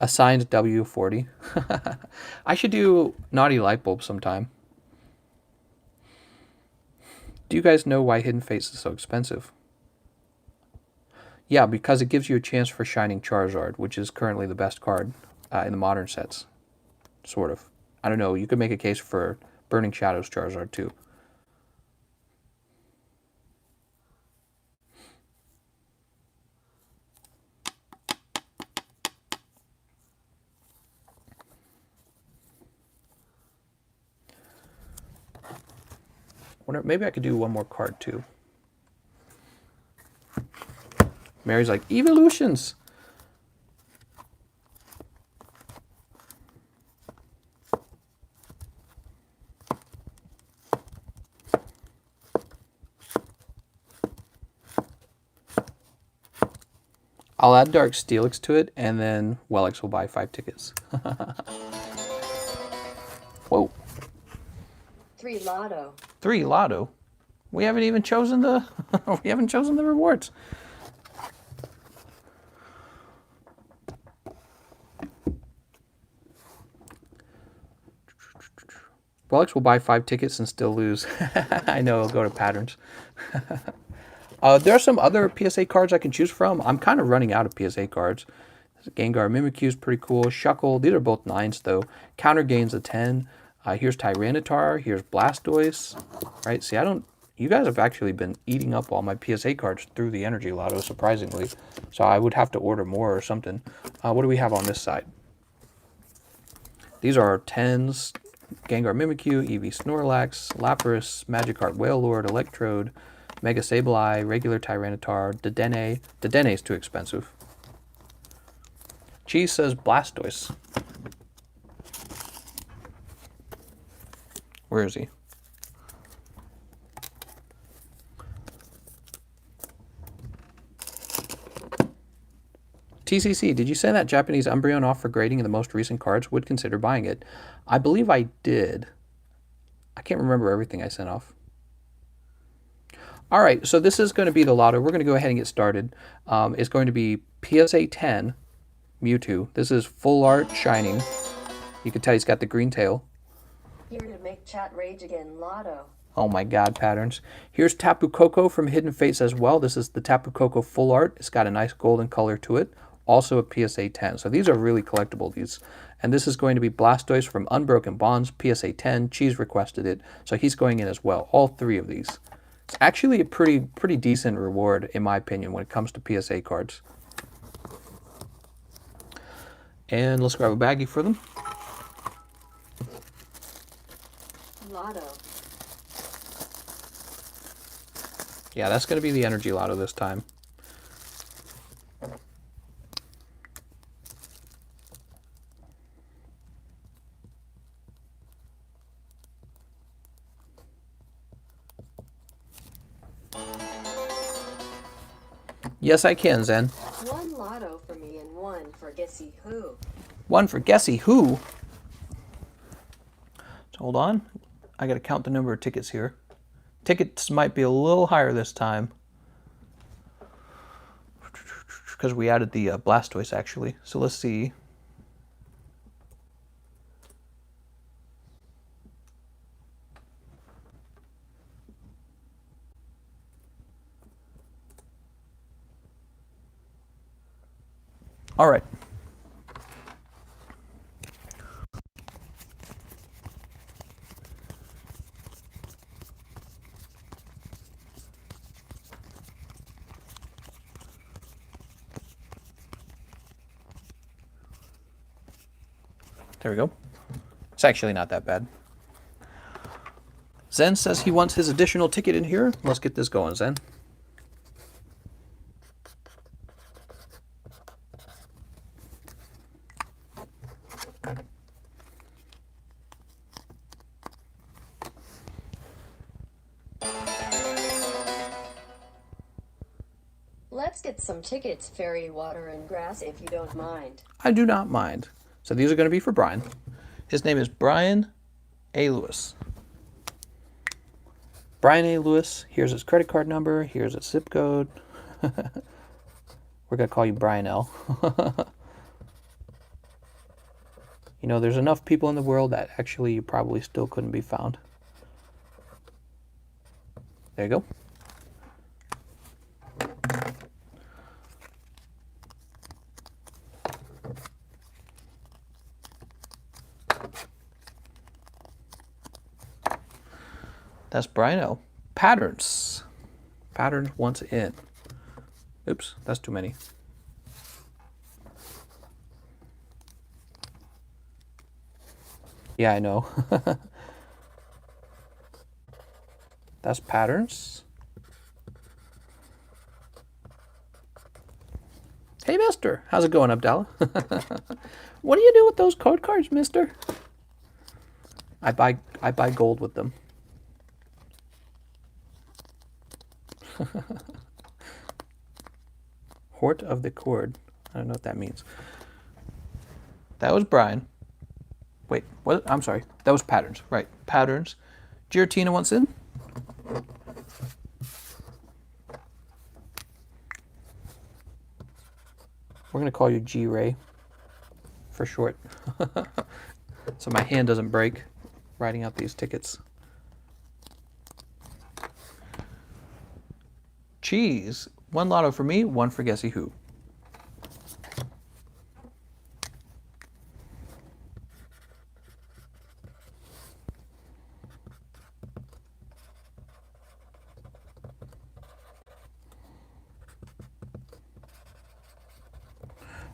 A signed W40. I should do Naughty Light Bulb sometime. Do you guys know why Hidden Fates is so expensive? Yeah, because it gives you a chance for Shining Charizard, which is currently the best card in the modern sets. Sort of. I don't know, you could make a case for Burning Shadows Charizard too. Wonder, maybe I could do one more card too. Mary's like, Evolutions! I'll add Dark Steelix to it, and then Wellix will buy 5 tickets. Whoa. 3 lotto. 3 lotto. We haven't even chosen the we haven't chosen the rewards. Wellix will buy 5 tickets and still lose. I know, I'll go to patterns. There are some other PSA cards I can choose from. I'm kind of running out of PSA cards. Gengar Mimikyu is pretty cool. Shuckle, these are both 9s though. Counter Gain's a 10. Here's Tyranitar. Here's Blastoise. Right? See, you guys have actually been eating up all my PSA cards through the Energy Lotto, surprisingly. So I would have to order more or something. What do we have on this side? These are 10s. Gengar Mimikyu, Eevee Snorlax, Lapras, Magikarp Wailord, Electrode, Mega Sableye, regular Tyranitar, Dedenne. Dedenne is too expensive. Cheese says Blastoise. Where is he? TCC, did you send that Japanese Umbreon off for grading in the most recent cards? Would consider buying it. I believe I did. I can't remember everything I sent off. All right, so this is going to be the lotto. We're going to go ahead and get started. It's going to be PSA 10 Mewtwo. This is full art shining. You can tell he's got the green tail. Here to make chat rage again, lotto. Oh my god, patterns. Here's Tapu Koko from Hidden Fates as well. This is the Tapu Koko full art. It's got a nice golden color to it. Also a PSA 10. So these are really collectible, these. And this is going to be Blastoise from Unbroken Bonds, PSA 10. Cheese requested it, so he's going in as well. All 3 of these. It's actually a pretty decent reward, in my opinion, when it comes to PSA cards. And let's grab a baggie for them. Lotto. Yeah, that's going to be the Energy Lotto this time. Yes, I can, Zen. 1 lotto for me and 1 for Guessy Who. 1 for Guessy Who. So hold on. I got to count the number of tickets here. Tickets might be a little higher this time, because we added the Blastoise, actually. So let's see. All right. There we go. It's actually not that bad. Zen says he wants his additional ticket in here. Let's get this going, Zen. Let's get some tickets, Fairy, Water, and Grass, if you don't mind. I do not mind. So these are going to be for Brian. His name is Brian A. Lewis. Brian A. Lewis. Here's his credit card number. Here's his zip code. We're going to call you Brian L. You know, there's enough people in the world that actually you probably still couldn't be found. There you go. That's Brian L. Patterns. Patterns once in. Oops, that's too many. Yeah, I know. That's patterns. Hey, mister. How's it going, Abdallah? What do you do with those code cards, mister? I buy gold with them. Hort of the Cord. I don't know what that means. That was Brian. Wait, what? I'm sorry. That was Patterns. Right. Patterns. Giratina wants in. We're going to call you G-Ray for short. So my hand doesn't break writing out these tickets. Cheese. 1 lotto for me, 1 for Guessy Who.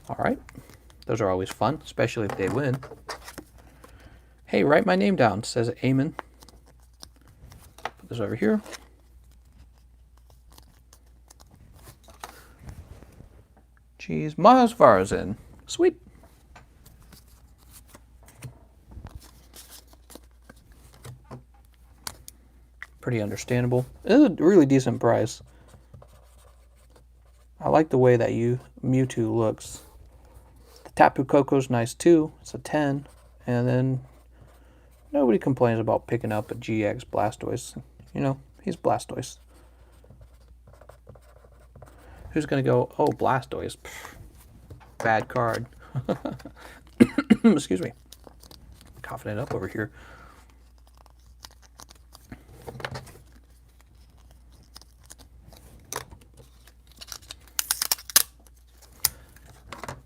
All right. Those are always fun, especially if they win. Hey, write my name down, says Eamon. Put this over here. Cheese. Mazvar's in. Sweet. Pretty understandable. It's a really decent price. I like the way that Mewtwo looks. The Tapu Koko's nice too. It's a 10. And then nobody complains about picking up a GX Blastoise. You know, he's Blastoise. Who's going to go, oh, Blastoise. Pfft, bad card. Excuse me. Coughing it up over here.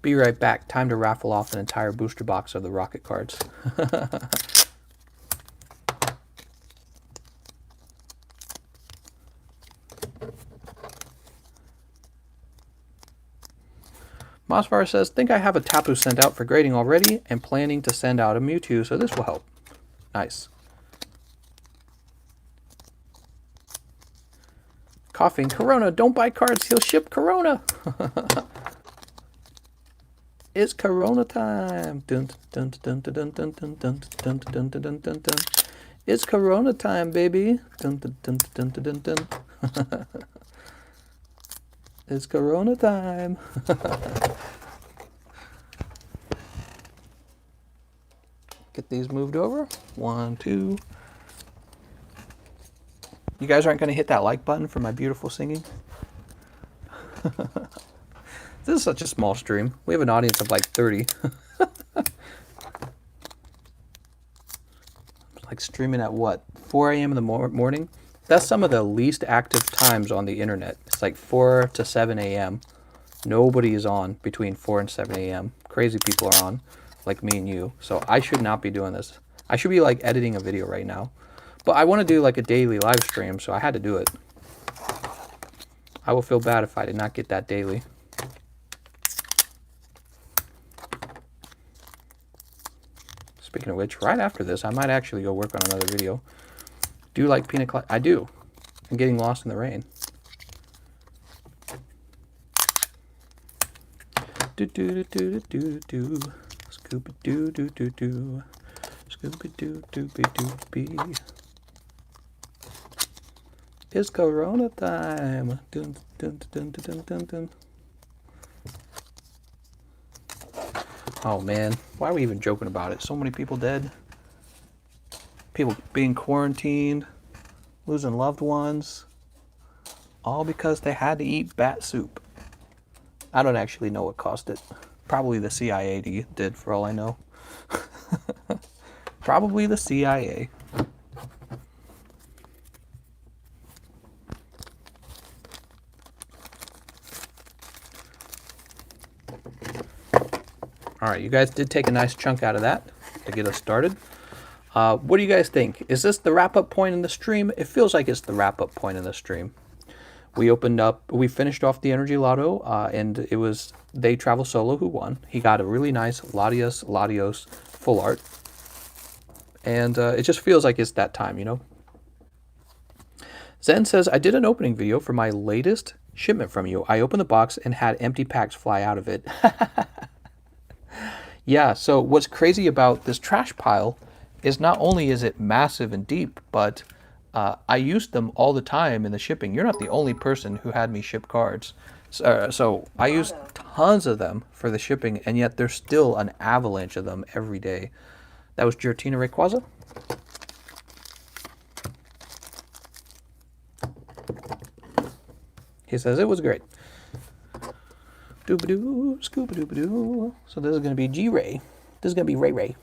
Be right back. Time to raffle off an entire booster box of the Rocket cards. Mosfire says, think I have a Tapu sent out for grading already and planning to send out a Mewtwo, so this will help. Nice. Coughing. Corona, don't buy cards. He'll ship Corona. It's Corona time. Dun, dun, dun, dun, dun, dun, dun, dun, dun, dun, dun, dun, dun, dun. It's Corona time, baby. Dun, dun, dun, dun, dun, dun, dun. It's Corona time. Get these moved over. 1, 2. You guys aren't going to hit that like button for my beautiful singing? This is such a small stream. We have an audience of like 30. Like streaming at what? 4 a.m. in the morning? That's some of the least active times on the internet. It's like 4 to 7 a.m. Nobody is on between 4 and 7 a.m. Crazy people are on, like me and you. So I should not be doing this. I should be like editing a video right now. But I want to do like a daily live stream, so I had to do it. I will feel bad if I did not get that daily. Speaking of which, right after this, I might actually go work on another video. Do you like pina colada? I do. I'm getting lost in the rain. Do do do do do do. Scooby doo doo doo doo. Scooby doo dooby doobie. It's Corona time. Dun dun dun dun dun dun dun. Oh man, why are we even joking about it? So many people dead. People being quarantined, losing loved ones, all because they had to eat bat soup. I don't actually know what caused it. Probably the CIA did, for all I know. Probably the CIA. All right, you guys did take a nice chunk out of that to get us started. What do you guys think? Is this the wrap-up point in the stream? It feels like it's the wrap-up point in the stream. We finished off the Energy Lotto, and it was They Travel Solo who won. He got a really nice Latios full art. And it just feels like it's that time, you know? Zen says, I did an opening video for my latest shipment from you. I opened the box and had empty packs fly out of it. Yeah, so what's crazy about this trash pile is not only is it massive and deep, but I use them all the time in the shipping. You're not the only person who had me ship cards. So I use tons of them for the shipping, and yet there's still an avalanche of them every day. That was Giratina Rayquaza. He says it was great. Doobadoo, scoobadoo. So this is going to be G-Ray. This is going to be Ray Ray.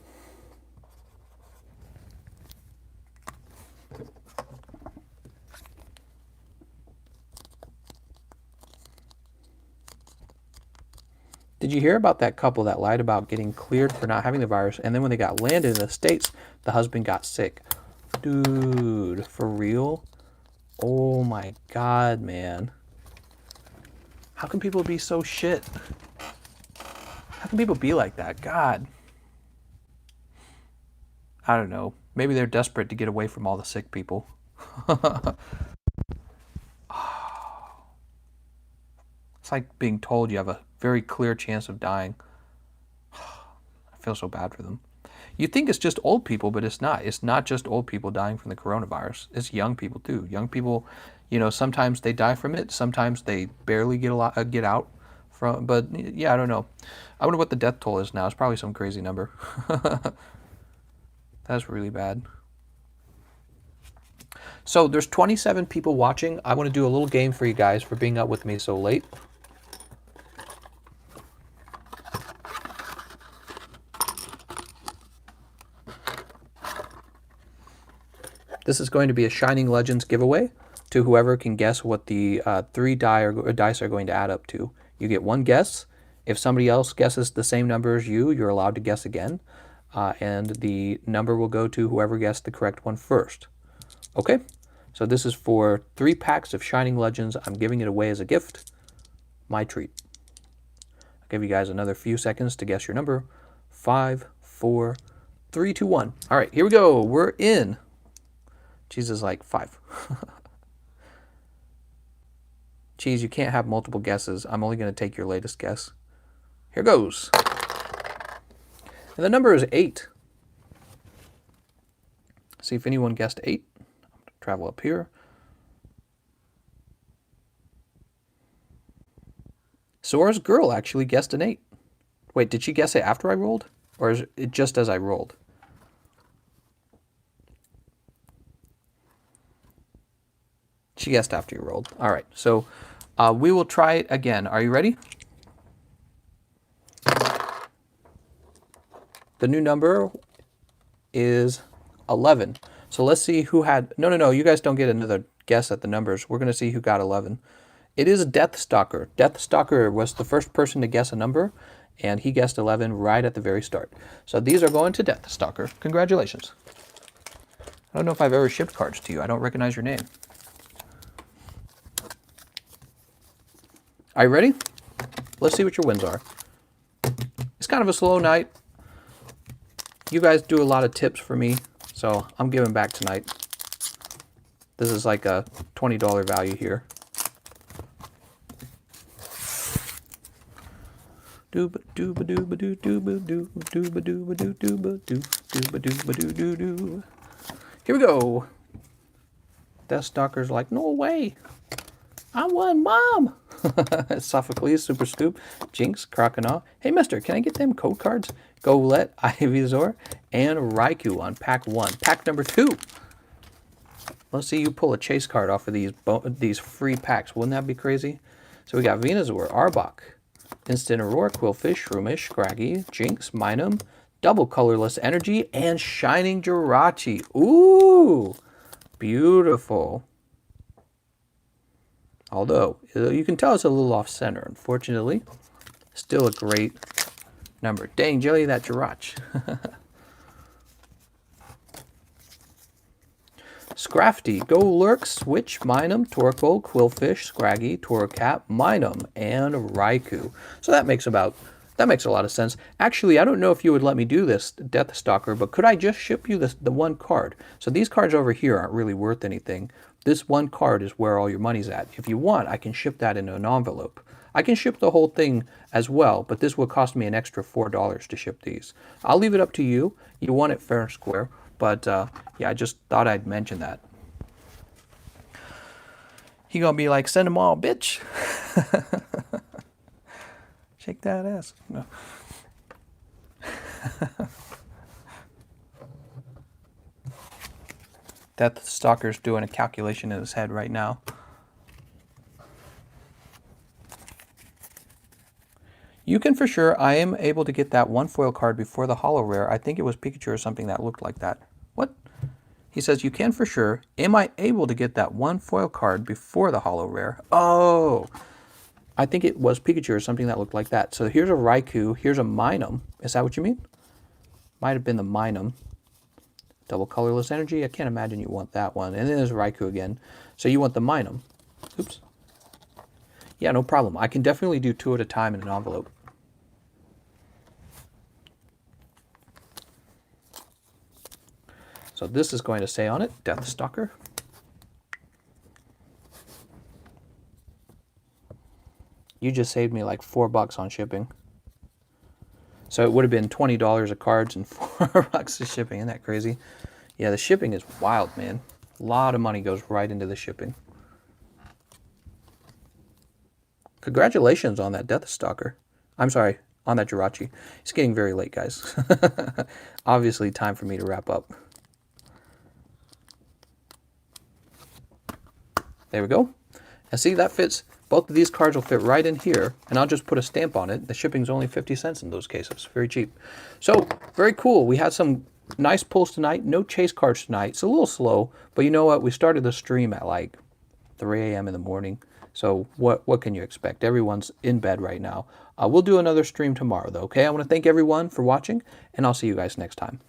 Did you hear about that couple that lied about getting cleared for not having the virus, and then when they got landed in the States, the husband got sick? Dude, for real? Oh my God, man. How can people be so shit? How can people be like that? God. I don't know. Maybe they're desperate to get away from all the sick people. It's like being told you have a very clear chance of dying. I feel so bad for them. You think it's just old people, but it's not. It's not just old people dying from the coronavirus. It's young people too. Young people, sometimes they die from it. Sometimes they barely get out from. But yeah, I don't know. I wonder what the death toll is now. It's probably some crazy number. That's really bad. So there's 27 people watching. I want to do a little game for you guys for being up with me so late. This is going to be a Shining Legends giveaway to whoever can guess what the three dice are going to add up to. You get one guess. If somebody else guesses the same number as you, you're allowed to guess again. And the number will go to whoever guessed the correct one first. Okay? So this is for 3 packs of Shining Legends. I'm giving it away as a gift. My treat. I'll give you guys another few seconds to guess your number. 5, 4, 3, 2, 1. All right, here we go. We're in. Cheese is like 5. Cheese, you can't have multiple guesses. I'm only going to take your latest guess. Here goes. And the number is 8. See if anyone guessed 8. I'm going to travel up here. Sora's girl actually guessed an 8. Wait, did she guess it after I rolled? Or is it just as I rolled? She guessed after you rolled. All right, so we will try it again. Are you ready? The new number is 11. So let's see who had... No, you guys don't get another guess at the numbers. We're going to see who got 11. It is Deathstalker. Deathstalker was the first person to guess a number, and he guessed 11 right at the very start. So these are going to Deathstalker. Congratulations. I don't know if I've ever shipped cards to you. I don't recognize your name. Are you ready? Let's see what your wins are. It's kind of a slow night. You guys do a lot of tips for me, so I'm giving back tonight. This is like a $20 value here. Dooba dooba dooba doo dooba doo dooba dooba doo dooba doo dooba dooba doo doo doo. Here we go. Deathstalker's like, no way. I won, Mom. Sophocles, Super Scoop, Jinx, Croconaw. Hey, mister, can I get them code cards? Golett, Ivysaur, and Raikou on pack 1. Pack number 2. Let's see you pull a chase card off of these free packs. Wouldn't that be crazy? So we got Venusaur, Arbok, Incineroar, Quillfish, Shroomish, Scraggy, Jinx, Minun, Double Colorless Energy, and Shining Jirachi. Ooh, beautiful. Although, you can tell it's a little off-center, unfortunately. Still a great number. Dang, Jelly, that Jirachi. Scrafty, Golurk, Switch, Minun, Torkoal, Quillfish, Scraggy, Torracat, Minun, and Raikou. So that makes a lot of sense. Actually, I don't know if you would let me do this, Deathstalker, but could I just ship you the one card? So these cards over here aren't really worth anything. This one card is where all your money's at. If you want, I can ship that in an envelope. I can ship the whole thing as well, but this will cost me an extra $4 to ship these. I'll leave it up to you. You want it fair and square, but yeah, I just thought I'd mention that. He gonna be like, send them all, bitch. Shake that ass. No. Death Stalker's doing a calculation in his head right now. You can for sure. I am able to get that one foil card before the holo rare. I think it was Pikachu or something that looked like that. What? He says, you can for sure. Am I able to get that one foil card before the holo rare? Oh, I think it was Pikachu or something that looked like that. So here's a Raikou. Here's a Minun. Is that what you mean? Might have been the Minun. Double colorless energy. I can't imagine you want that one. And then there's Raikou again. So you want the Minun. Oops. Yeah, no problem. I can definitely do 2 at a time in an envelope. So this is going to say on it, Death Stalker. You just saved me like $4 on shipping. So it would have been $20 of cards and $4 of shipping. Isn't that crazy? Yeah, the shipping is wild, man. A lot of money goes right into the shipping. Congratulations on that Death Stalker. I'm sorry, on that Jirachi. It's getting very late, guys. Obviously, time for me to wrap up. There we go. And see, that fits. Both of these cards will fit right in here, and I'll just put a stamp on it. The shipping's only 50 cents in those cases. Very cheap. So, very cool. We had some nice pulls tonight. No chase cards tonight. It's a little slow, but you know what? We started the stream at like 3 a.m. in the morning. So what can you expect? Everyone's in bed right now. We'll do another stream tomorrow, though, okay? I want to thank everyone for watching, and I'll see you guys next time.